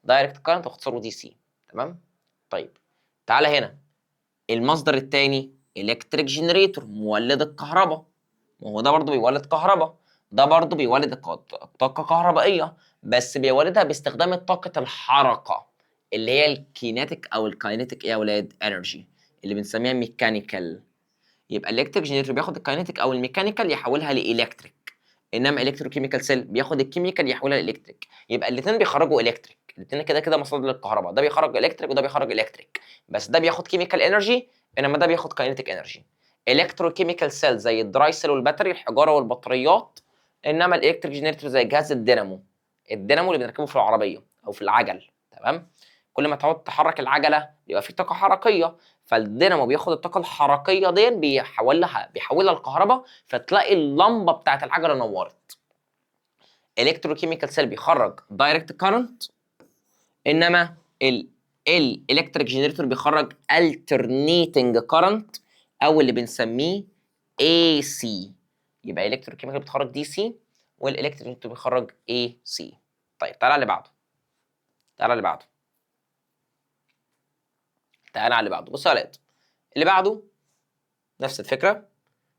دايركت كارنت واختصاره دي سي، تمام. طيب تعالى هنا، المصدر الثاني الكتريك جنريتور، مولد الكهرباء. ما هو ده برضه بيولد كهرباء، ده برضه بيولد طاقة كهربائية، بس بيولدها باستخدام طاقة الحركة اللي هي الكينيتيك أو الكاينيتيك إيه يا ولاد؟ انرجي، اللي بنسميها ميكانيكال. يبقى الإلكتريك جنريتور بياخد الكاينيتيك أو الميكانيكال يحولها لإلكتريك، إنما الكتروكيميكال سيل بياخد الكيميكال يحولها لإلكتريك. يبقى الاتنين بيخرجوا إلكتريك، الاتنين كده كده مصادر للكهرباء، ده بيخرج إلكتريك وده بيخرج إلكتريك، بس ده بياخد كيميكال انرجي انما ده بياخد كاينيتيك انرجي. الكتروكيميكال سيل زي الدراي سيل والباتري، الحجاره والبطاريات، انما الالكتريك جنريتور زي جهاز الدينامو، الدينامو اللي بنركبه في العربيه او في العجل، تمام. كل ما تقعد تحرك العجله يبقى في طاقه حركيه، فالدينامو بياخد الطاقه الحركيه دي بيحولها لكهرباء، فتلاقي اللمبه بتاعت العجله نورت. الكتروكيميكال سيل بيخرج دايركت كارنت، انما الالكتريك جنريتور بيخرج alternating current او اللي بنسميه AC. يبقى الكتروكيميكال بتخرج دي سي والالكتريك جنريتور بيخرج AC. طيب تعالى على اللي بعده. تعالى على اللي بعده. تعالى على اللي بعده. بص يا ولاد، اللي بعده نفس الفكره.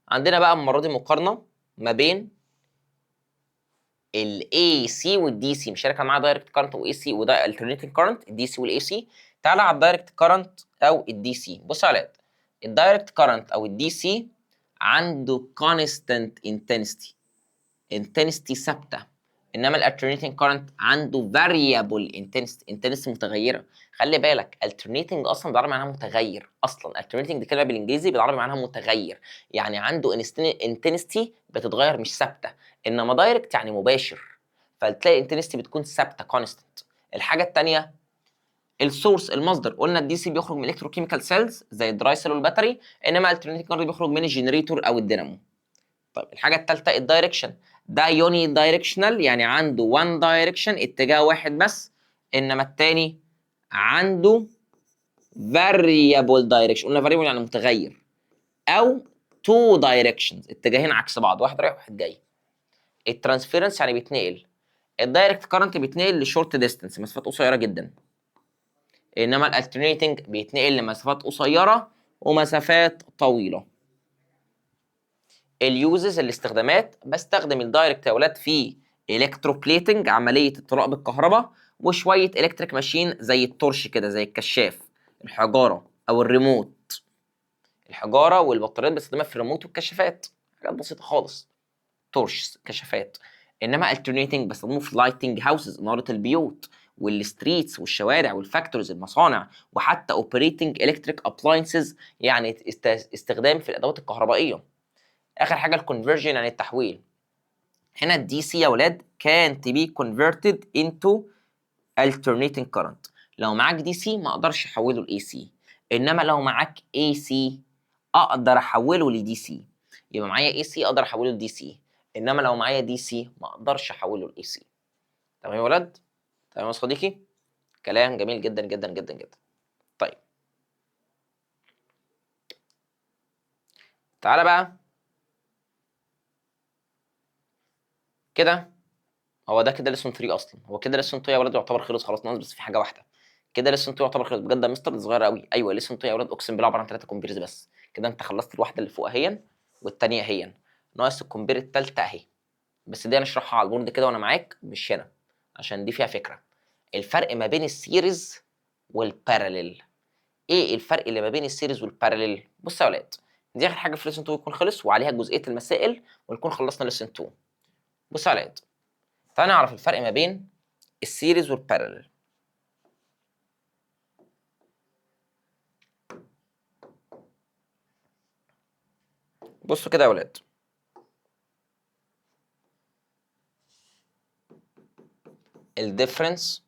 عندنا بقى المره دي مقارنه ما بين الاي سي والدي سي. مش هيركب معاها دايركت كارنت واي سي وده الترنيتنج كارنت، الدي سي والاي سي. تعالى على الدايركت كارنت او الدي سي. بص يا ولاد، الدايركت كارنت او الدي سي عنده كونستانت انتنستي ثابته، انما الالترنيتنج كارنت عنده فاريبل انتنستي متغيره. خلي بالك الترنيتنج اصلا بالعربي معناها متغير. اصلا الترنيتنج دي كلمه بالانجليزي، بالعربي معناها متغير، يعني عنده انتنستي بتتغير مش ثابته. انما دايركت يعني مباشر، فتلاقي الانتنستي بتكون ثابته كونستنت. الحاجه الثانيه السورس المصدر، قلنا الدي سي بيخرج من الكتروكيميكال سيلز زي الدراي سيل والباتري، انما الالترنيتنج كارنت بيخرج من الجنريتور او الدينامو. طيب الحاجه الثالثه الدايركشن، ده يوني دايركشنال يعني عنده وان دايركشن اتجاه واحد بس، انما الثاني عنده فاريبل دايركشن. قلنا فاريبل يعني متغير، او تو دايركشنز اتجاهين عكس بعض، واحد رايح واحد جاي. الترانسفيرنس يعني بيتنقل، الدايركت كارنت بيتنقل لشورت ديستانس مسافات قصيره جدا، انما الالترنيتنج بيتنقل لمسافات قصيره ومسافات طويله. اليوزز الاستخدامات، بستخدم الدايركت يا ولاد في الكتروبليتنج عمليه اطلاق بالكهرباء، وشويه الكتريك ماشين زي التورش كده زي الكشاف، الحجاره او الريموت. الحجاره والبطاريات بستخدمها في الريموت والكشافات، حاجات بسيطه خالص، تورش كشافات. انما الترنيتنج بستخدمه في لايتنج هاوسز اناره البيوت والستريتس والشوارع والفاكتوريز المصانع، وحتى اوبريتنج الكتريك ابلاينسز يعني استخدام في الادوات الكهربائيه. اخر حاجه الكونفرجن يعني التحويل. هنا الدي سي يا ولاد كان to be converted into alternating current. لو معاك دي سي ما اقدرش احوله لاي سي، انما لو معاك اي سي اقدر احوله لدي سي. يبقى معايا اي سي اقدر احوله لدي سي، انما لو معايا دي سي ما اقدرش احوله لاي سي. تمام يا ولاد؟ تمام يا صديقي؟ كلام جميل جدا جدا جدا جدا. طيب تعالى بقى كده. هو ده كده ليسون 3 اصلا. هو كده ليسون 2 يا ولاد يعتبر خلص خلاص، ناقص بس في حاجه واحده. كده ليسون 2 يعتبر خلص بجد يا مستر، صغير قوي. ايوه ليسون 2 يا ولاد اقسم بالله عباره عن 3 كومبيرز بس. كده انت خلصت الواحده اللي فوق اهي والثانيه اهي، ناقص الكومبير الثالثه اهي. بس دي هنشرحها على البورد كده وانا معاك مش هنا، عشان دي فيها فكره. الفرق ما بين السيريز والباراليل. ايه الفرق اللي ما بين السيريز والباراليل؟ بص يا ولاد، دي اخر حاجه في ليسون 2 يكون خلص وعليها جزئيه المسائل ونكون خلصنا ليسون 2. بص يا ولاد، تعالى نعرف الفرق ما بين السيريز والباراليل. بصوا كده يا ولاد، الديفرنس،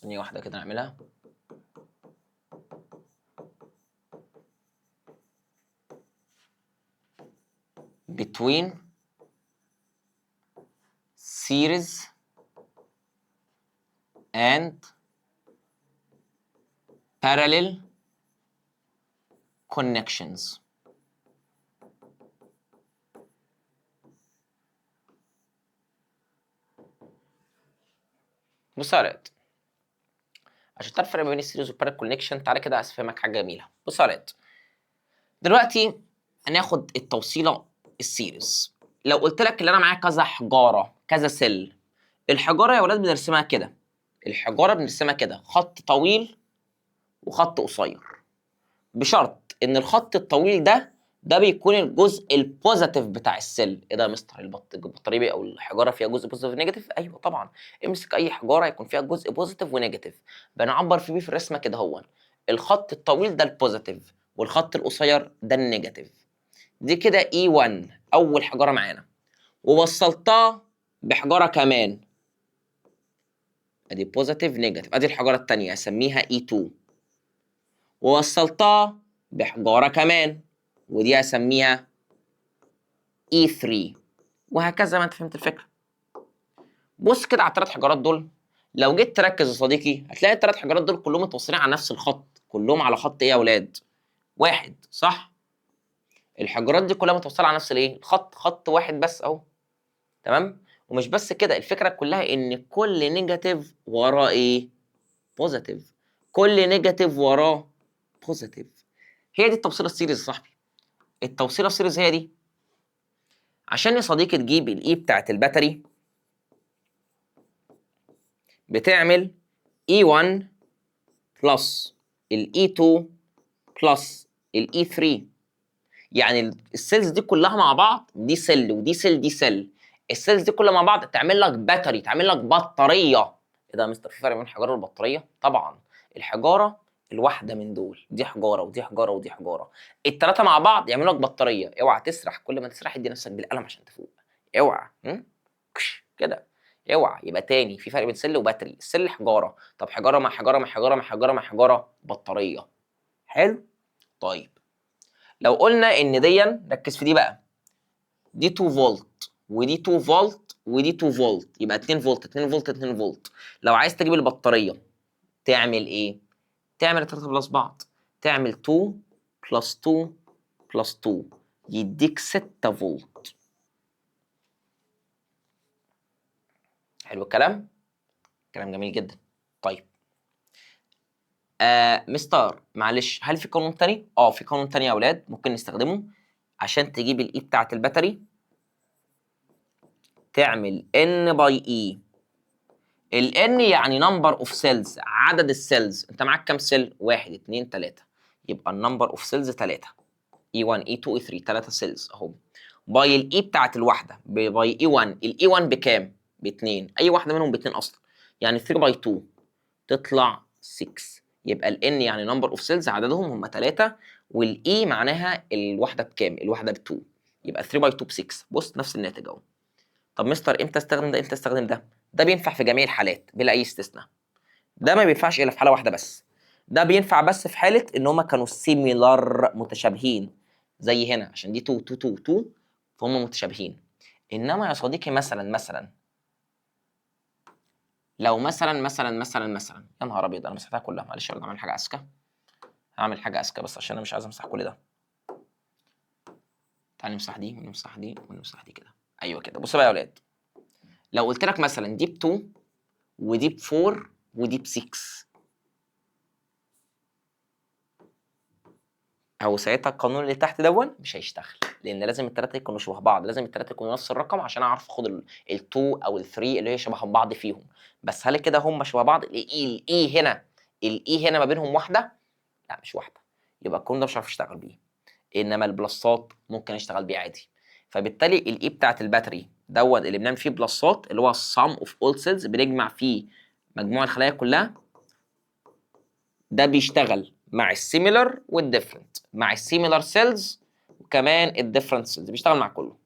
ثانية واحدة كده نعملها. between series and parallel connections. بص يا ولاد، عشان تعرف الفرق ما بين السيريز والبارallel كونكشن تعالى كده افهمك حاجة جميلة. بص يا ولاد، دلوقتي هناخد التوصيلة السيريز. لو قلت لك ان انا معايا كذا حجارة كذا سل، الحجارة يا ولاد بنرسمها كده، الحجارة بنرسمها كده خط طويل وخط قصير، بشرط ان الخط الطويل ده بيكون الجزء البوزيتيف بتاع السيل. ايه ده يا مستر، البطاريه او الحجاره فيها جزء بوزيتيف ونيجاتيف؟ ايوه طبعا، امسك اي حجاره يكون فيها جزء بوزيتيف ونيجاتيف، بنعبر فيه في الرسمه كده. هو الخط الطويل ده البوزيتيف والخط القصير ده النيجاتيف. دي كده E1 اول حجاره معانا، ووصلتها بحجاره كمان، ادي بوزيتيف نيجاتيف. ادي الحجاره الثانيه اسميها E2، ووصلتها بحجاره كمان ودي هسميها E3، وهكذا. ما انت فهمت الفكره. بص كده على الثلاث حجارات دول، لو جيت تركز يا صديقي هتلاقي الثلاث حجرات دول كلهم متوصلين على نفس الخط، كلهم على خط ايه يا اولاد؟ واحد، صح؟ الحجرات دي كلها متوصله على نفس الايه؟ الخط، خط واحد بس اهو. تمام؟ ومش بس كده، الفكره كلها ان كل نيجاتيف وراه ايه؟ بوزيتيف. كل نيجاتيف وراه بوزيتيف. هي دي التوصيله السيريز يا صاحبي. التوصيله السيريز هي دي. عشان يا صديقي تجيب الاي بتاعت الباتري بتعمل E1 بلس الE2 بلس الE3. يعني السيلز دي كلها مع بعض، دي سيل ودي سيل دي سيل، السيلز دي كلها مع بعض تعمل لك باتري، تعمل لك بطاريه. ايه ده يا مستر، في فرق بين الحجاره والبطاريه؟ طبعا. الحجاره الواحده من دول، دي حجاره ودي حجاره ودي حجاره، الثلاثه مع بعض يعملوا لك بطاريه. اوعى تسرح، كل ما تسرح ادي نفسك بالقلم عشان تفوق. اوعى كده. اوعى. يبقى تاني في فرق بين سل وباتري. السل حجاره، طب حجاره مع حجاره مع حجاره مع حجاره مع حجاره، بطاريه. حلو. طيب لو قلنا ان دي، ركز في دي بقى، دي 2 فولت ودي 2 فولت ودي 2 فولت، يبقى 2 فولت 2 فولت 2 فولت. لو عايز تجيب البطاريه تعمل ايه؟ تعمل 3 بلس بعض، تعمل 2 بلس 2 بلس 2 يديك 6 فولت. حلو الكلام؟ كلام جميل جدا. طيب مستر معلش، هل في قانون تاني؟ في قانون تاني يا اولاد ممكن نستخدمه عشان تجيب الاي بتاعت الباتري. تعمل ان باي اي. الان يعني نمبر اوف سيلز، عدد السيلز. انت معاك كام سيل؟ 1 2 3، يبقى النمبر اوف سيلز 3. اي 1 اي 2 اي 3، 3 سيلز اهو. باي الاي بتاعت الواحده، باي اي 1. الاي 1 بكام؟ ب 2، اي واحده منهم ب 2 اصلا، يعني 3 باي 2 تطلع 6. يبقى الان يعني نمبر اوف سيلز، عددهم هم 3، والاي معناها الواحده بكام؟ الواحده ب 2، يبقى 3 باي 2 ب 6. بص نفس الناتج اهو. طب مستر امتى استخدم ده امتى استخدم ده؟ ده بينفع في جميع الحالات بلا اي استثناء. ده ما بينفعش الا في حاله واحده بس. ده بينفع بس في حاله ان هما كانوا سيميلار، متشابهين، زي هنا عشان دي 2 2 2 2 فهم متشابهين. انما يا صديقي مثلا لو مثلا يا نهار ابيض انا مسحتها كلها، معلش انا هعمل حاجه اذكى. هعمل حاجه اذكى بس عشان انا مش عايز امسح كل ده. تعالى نمسح دي ونمسح دي ونمسح دي كده. ايوه كده. بص بقى يا اولاد، لو قلت لك مثلا دي ب 2 ودي ب 4 ودي ب 6، او ساعتها القانون اللي تحت دون مش هيشتغل، لان لازم الثلاثه يكونوا شبه بعض، لازم الثلاثه يكونوا نفس الرقم عشان اعرف اخد ال2 او ال3 اللي هي شبه بعض فيهم. بس هل كده هم شبه بعض؟ الاي هنا، الاي هنا ما بينهم واحده؟ لا مش واحده، يبقى القانون ده مش عارف اشتغل بيه. انما البلصات ممكن اشتغل بيه عادي. فبالتالي الاي بتاعت الباتري دوت اللي بنعمل فيه بلصات، اللي هو sum of all cells، بنجمع فيه مجموع الخلايا كلها، ده بيشتغل مع السيميلر والديفرنت، مع السيميلر سيلز وكمان الديفرنت سيلز، بيشتغل مع كله.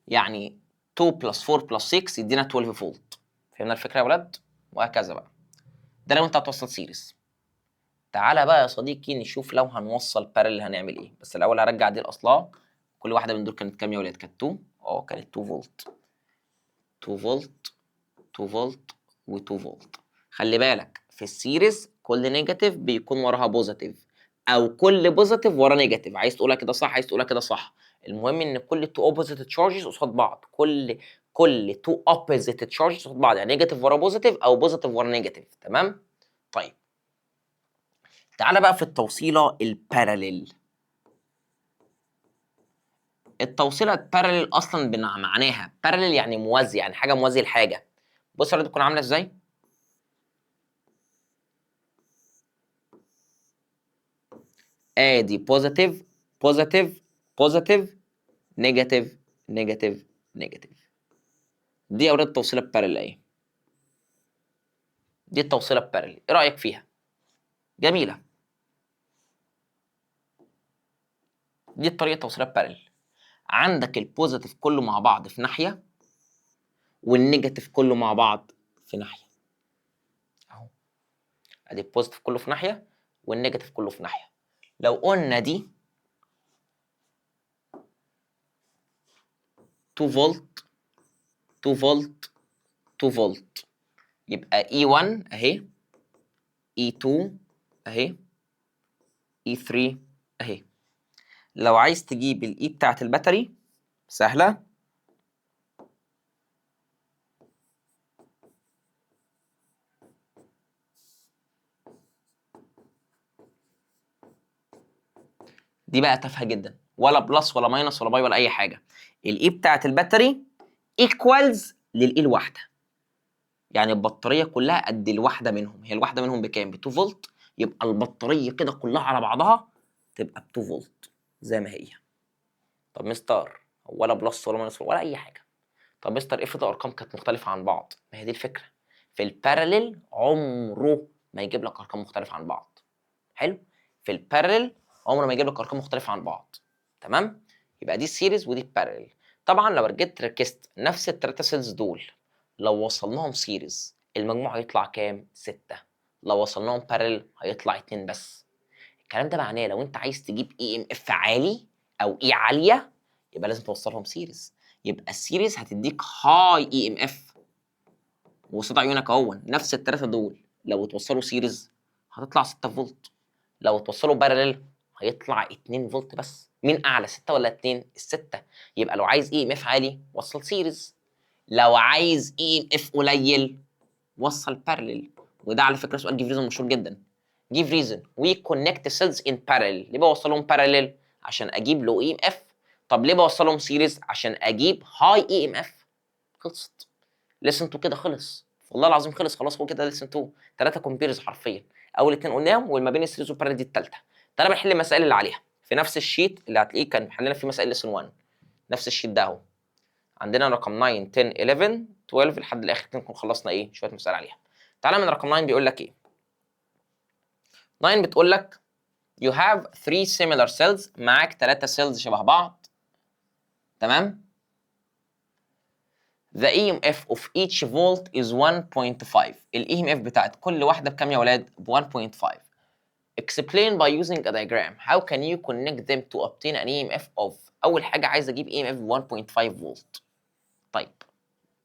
يعني 2 بلس 4 بلس 6 يدينا 12 فولت. فهمنا الفكره يا ولاد؟ وهكذا بقى. ده لو انت هتوصل سيريز. تعالى بقى يا صديقي نشوف لو هنوصل بارل هنعمل ايه. بس الاول هرجع دي لاصلها. كل واحده من دول كانت كام يا ولاد؟ كانت 2. كانت 2 فولت، 2 فولت، 2 فولت و2 فولت. خلي بالك في السيريز كل نيجاتيف بيكون وراها بوزيتيف، او كل بوزيتيف ورا نيجاتيف. عايز تقولها كده صح، عايز تقولها كده صح. المهم ان كل تو اوبوزيت تشارجز قصاد بعض، كل تو اوبوزيت تشارجز قصاد بعض، يعني نيجاتيف ورا بوزيتيف او بوزيتيف ورا نيجاتيف. تمام؟ طيب تعالى بقى في التوصيله الباراليل. التوصيله الباراليل اصلا معناها باراليل يعني موازي، يعني حاجه موازيه لحاجه. بص يا تكون عامله ازاي. ادي بوزيتيف بوزيتيف بوزيتيف نيجاتيف نيجاتيف نيجاتيف. دي اولاد التوصيله الباراليل اهي. دي التوصيله الباراليل، ايه رايك فيها؟ جميله. دي طريقه التوصيله الباراليل. عندك البوزيتيف كله مع بعض في ناحيه، والنيجاتيف كله مع بعض في ناحيه اهو. ادي البوزيتيف كله في ناحيه والنيجاتيف كله في ناحيه. لو قلنا دي 2 فولت 2 فولت 2 فولت، يبقى E1 اهي، E2 اهي، E3 اهي. لو عايز تجيب الاي بتاعت الباتري سهله، دي بقى تافهه جدا، ولا بلس ولا ماينس ولا باي ولا اي حاجه. الاي بتاعت الباتري ايكوالز للاي الواحده، يعني البطاريه كلها قد الواحده منهم. هي الواحده منهم بكام؟ ب 2 فولت، يبقى البطاريه كده كلها على بعضها تبقى ب 2 فولت زي ما هي. طب مستر ولا بلس ولا ماينس ولا اي حاجه. طب مستر افرض الارقام كانت مختلفه عن بعض؟ ما هي دي الفكره، في الباراليل عمره ما يجيب لك ارقام مختلفه عن بعض. حلو، في الباراليل عمره ما يجيب لك ارقام مختلفه عن بعض. تمام، يبقى دي السيريز ودي الباراليل. طبعا لو جيت ركزت نفس الثلاثه سيلز دول لو وصلناهم سيريز المجموع هيطلع كام؟ 6. لو وصلناهم باراليل هيطلع 2 بس. الكلام ده معناه لو انت عايز تجيب اي ام اف عالي او اي عاليه يبقى لازم توصلهم سيريز. يبقى السيريز هتديك هاي اي ام اف، وقصاد عيونك اهو نفس الثلاثه دول لو توصلوا سيريز هتطلع 6 فولت، لو توصلوا بارلل هيطلع 2 فولت بس. مين اعلى 6 ولا 2؟ الستة. يبقى لو عايز اي ام اف عالي وصل سيريز، لو عايز اي ام اف قليل وصل بارلل. وده على فكره سؤال جيف ريزون مشهور جدا. جيف ريزون وي كونكت سيلز ان بارلل. ليه بوصلهم بارلل؟ عشان اجيب لو اي ام اف. طب ليه بوصلهم سيريز؟ عشان اجيب هاي اي ام اف. خلصت. ليسن 2 كده خلص، والله العظيم خلص خلاص. هو كده ليسن 2 3 كومبيرز حرفيا. اول اتنين قلناهم والما بين السيريز والبارلل دي الثالثه. تعالى بنحل المسائل اللي عليها في نفس الشيت اللي هتلاقيه كان حلينا فيه مسائل ليسن 1. نفس الشيت ده اهو. عندنا رقم 9 10 11 12 لحد الاخر كده نكون خلصنا ايه شويه مسائل عليها. تعالى من رقم 9 بيقول لك ايه. 9 بتقول لك you have 3 similar cells. معاك 3 سيلز شبه بعض. تمام. The EMF of each volt is 1.5. ال EMF بتاعت كل واحدة بكام يا ولاد؟ ب 1.5. Explain by using a diagram. How can you connect them to obtain an EMF of. أول حاجة عايز أجيب EMF ب 1.5 فولت. طيب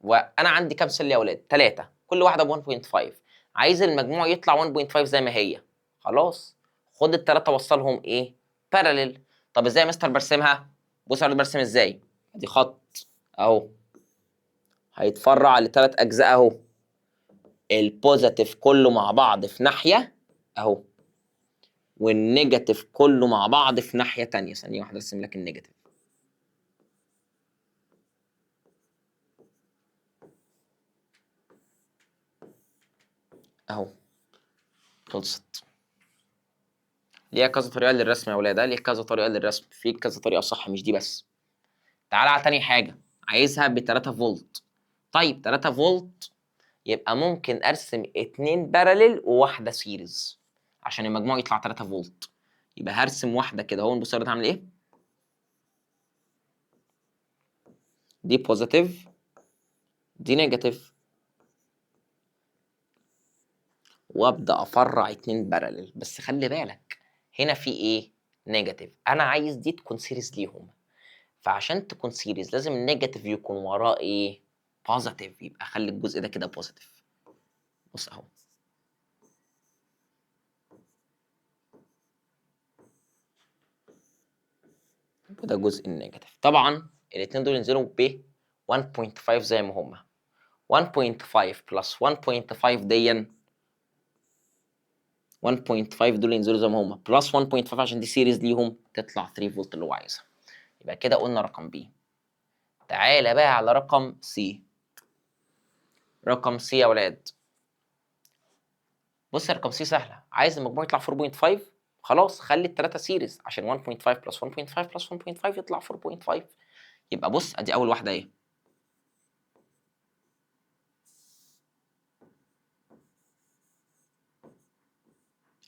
وأنا عندي كام سيل يا ولاد؟ 3 كل واحدة ب 1.5. عايز المجموع يطلع 1.5 زي ما هي. خلاص خد التلاتة وصلهم إيه؟ باراليل. طب إزاي يا مستر برسمها؟ بص أنا برسم إزاي؟ دي خط أهو هيتفرع لثلاث اجزاء اهو. البوزيتيف كله مع بعض في ناحيه اهو، والنيجاتيف كله مع بعض في ناحيه تانية. ثانيه واحده ارسم لك النيجاتيف اهو. خلصت. ليها كذا طريقه للرسم يا ولاد، ليها كذا طريقه للرسم، في كذا طريقه صح مش دي بس. تعالى على تاني حاجه، عايزها ب 3 فولت. طيب 3 فولت يبقى ممكن ارسم 2 باراليل وواحده سيريز عشان المجموع يطلع 3 فولت. يبقى هرسم واحده كده اهو. بص انا هعمل ايه. دي بوزيتيف دي نيجاتيف، وابدا افرع 2 باراليل. بس خلي بالك هنا في ايه؟ نيجاتيف. انا عايز دي تكون سيريز ليهم، فعشان تكون سيريز لازم النيجاتيف يكون وراه ايه؟ بوزيتيف. يبقى خلي الجزء ده كده بوزيتيف. بص اهو. وده جزء النيجاتيف. طبعا الاثنين دول ينزلوا ب 1.5 زي ما هما. 1.5 بلس 1.5 دي 1.5 دول ينزلوا زي ما هما بلس 1.5 عشان دي سيريز ليهم تطلع 3 فولت اللي هو عايزها. يبقى كده قلنا رقم بي. تعالى بقى على رقم سي. رقم سي يا ولاد. بص يا رقم سي سهله. عايز المجموع يطلع 4.5. خلاص خلي الثلاثه سيريز عشان 1.5 بلس 1.5 بلس 1.5 يطلع 4.5. يبقى بص ادي اول واحده اهي،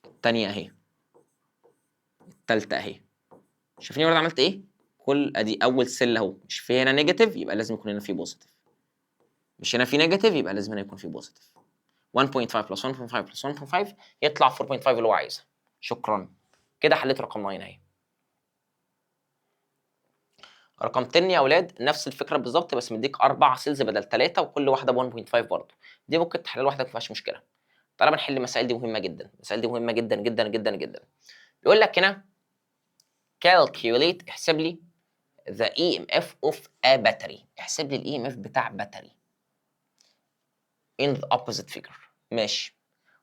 الثانيه اهي، الثالثه اهي. شايفين يا ولاد عملت ايه؟ كل ادي اول سيل اهو. مش في هنا نيجاتيف يبقى لازم يكون هنا في بوزيتيف، مش هنا في نيجاتيف يبقى لازم هنا يكون في بوزيتيف. 1.5 بلس 1.5 بلس 1.5 يطلع 4.5 اللي هو عايزها. شكرا كده حليت رقم 9 اهي. رقم 10 يا اولاد نفس الفكره بالظبط، بس مديك 4 سيلز بدل 3 وكل واحده ب 1.5 برضه. دي ممكن تحلها لوحدك ما فيهاش مشكله. تعالى بنحل المسائل دي مهمه جدا، المسائل دي مهمه جدا جدا جدا جدا. بيقول لك هنا calculate، احسب لي the EMF of a battery، احسب لي ال EMF بتاع باتري in the opposite figure. ماشي،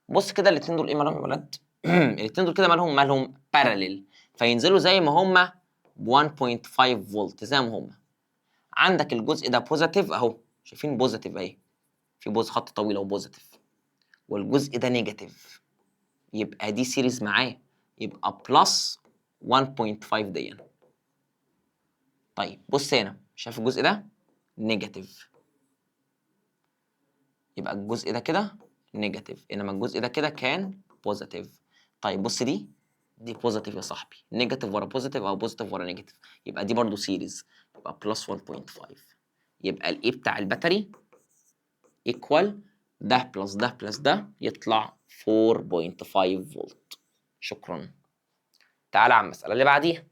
بص كده الاثنين دول ايه مالهم يا ولاد؟ الاثنين دول كده مالهم parallel، فينزلوا زي ما هما ب 1.5 فولت زي ما هما. عندك الجزء ده بوزيتيف اهو، شايفين بوزيتيف اهي، في خط طويل اهو بوزيتيف، والجزء ده نيجاتيف، يبقى دي سيريز معاه، يبقى بلس 1.5 دي. طيب بص هنا، شايف الجزء ده نيجاتيف، يبقى الجزء ده كده نيجاتيف، انما الجزء ده كده كان بوزيتيف. طيب بص دي بوزيتيف يا صاحبي، نيجاتيف ورا بوزيتيف او بوزيتيف ورا نيجاتيف، يبقى دي برضو سيريز، يبقى بلس 1.5. يبقى الايه بتاع الباتري ايكوال ده بلس ده بلس ده يطلع 4.5 فولت. شكرا. تعالى على المساله اللي بعديها.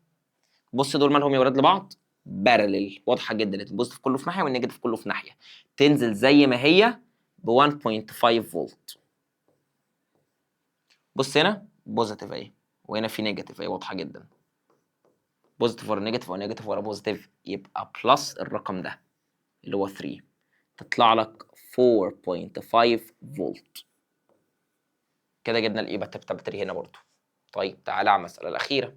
بص دول مالهم يا ولاد لبعض؟ بارلل، واضحه جدا، البوزيتيف كله في ناحيه والنيجاتيف كله في ناحيه، تنزل زي ما هي ب 1.5 فولت. بص هنا بوزيتيف اهي، وهنا في نيجاتيف اهي، واضحه جدا، بوزيتيف ورا نيجاتيف او نيجاتيف ورا بوزيتيف، يبقى بلس الرقم ده اللي هو 3، تطلع لك 4.5 فولت. كده جبنا الايه بتاع الباتري هنا برضو. طيب تعالى على المساله الاخيره،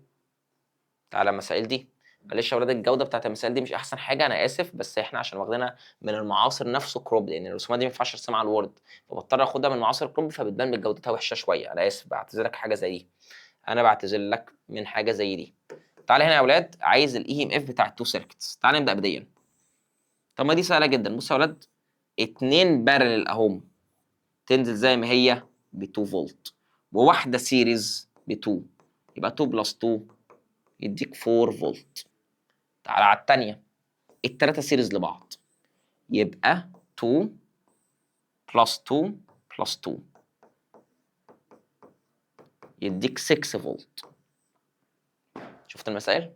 تعالى المسائل دي. معلش يا ولاد الجوده بتاعت المسائل دي مش احسن حاجه، انا اسف، بس احنا عشان واخدينها من المعاصر نفسه كروب، لان الرسومات دي ما ينفعش ارسمها على الوورد، فبضطر اخدها من معاصر كروب، فبتبان بجودتها وحشه شويه، انا اسف، بعتذر لك حاجه زي دي، انا بعتذر لك من حاجه زي دي. تعالى هنا يا ولاد، عايز الاي ام اف بتاع التو سيركتس، تعالى نبدا بديا. طب ما دي سهله جدا، بص يا ولاد، 2 بارلل اهم، تنزل زي ما هي ب 2 فولت، وواحده سيريز ب 2، يبقى 2 بلس 2 يديك 4 فولت. تعالى على الثانيه، الثلاثه سيريز لبعض، يبقى 2 بلس 2 بلس 2 يديك 6 فولت. شفت المسائل؟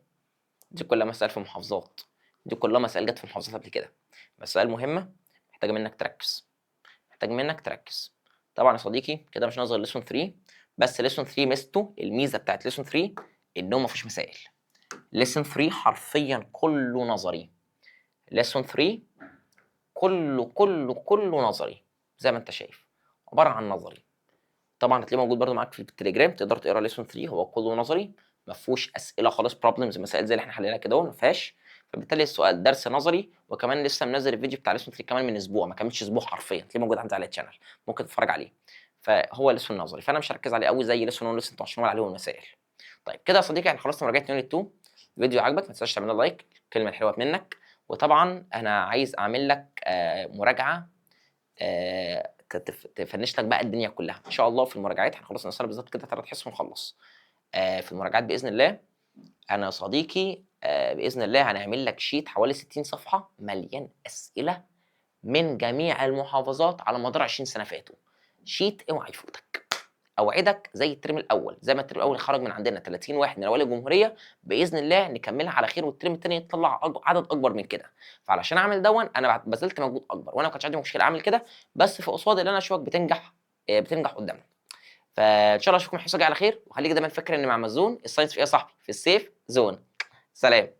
دي كلها مسائل في محافظات، دي كلها مسائل جت في محافظات قبل كده، مسائل مهمه، محتاجه منك تركز، محتاج منك تركز. طبعا يا صديقي كده مش نظر ليسون 3، بس ليسون 3 ميزته، الميزه بتاعت ليسون 3 انه ما فيش مسائل. ليسون 3 حرفيا كله نظري، ليسون 3 كله نظري، زي ما انت شايف عباره عن نظري. طبعا هتلاقيه موجود برده معاك في التليجرام، تقدر تقرا ليسون 3، هو كله نظري، ما فيهوش اسئله خالص، بروبلمز مسائل زي اللي احنا حليناها كده، ما فيهاش. فبالتالي السؤال درس نظري، وكمان لسه منزل الفيديو بتاع ليسون 3 كمان من اسبوع، ما كملش اسبوع حرفيا، هتلاقيه موجود عندي على الشانل، ممكن تتفرج عليه. فهو ليسون نظري، فانا مش هركز عليه قوي زي ليسون 1 وليسون 2 عشان عليهم المسائل. طيب كده يا صديقي احنا خلصنا مراجعه يونت 2. الفيديو عجبك ما تنساش تعمل لايك، الكلمه الحلوه منك. وطبعا انا عايز اعمل لك مراجعه تفنش لك بقى الدنيا كلها ان شاء الله. في المراجعات هنخلص المساله بالظبط كده 3 حصص ونخلص. في المراجعات باذن الله انا صديقي باذن الله هنعمل لك شيت حوالي 60 صفحه مليان اسئله من جميع المحافظات على مدار 20 سنه فاتوا. شيت اوعى يفوتك، اوعدك زي الترم الاول، زي ما الترم الاول خرج من عندنا 30 واحد من اوائل الجمهوريه، باذن الله نكملها على خير، والترم الثاني يطلع عدد اكبر من كده. فعلشان اعمل دون انا بذلت مجهود اكبر، وانا ما كانش عندي مشكله اعمل كده، بس في قصاد اللي انا اشوفك بتنجح قدامنا. فان شاء الله اشوفكم الحصه الجايه على خير، وخليك دايما فاكر ان مع مزون الساينس في ايه يا صاحبي؟ في السيف زون. سلام.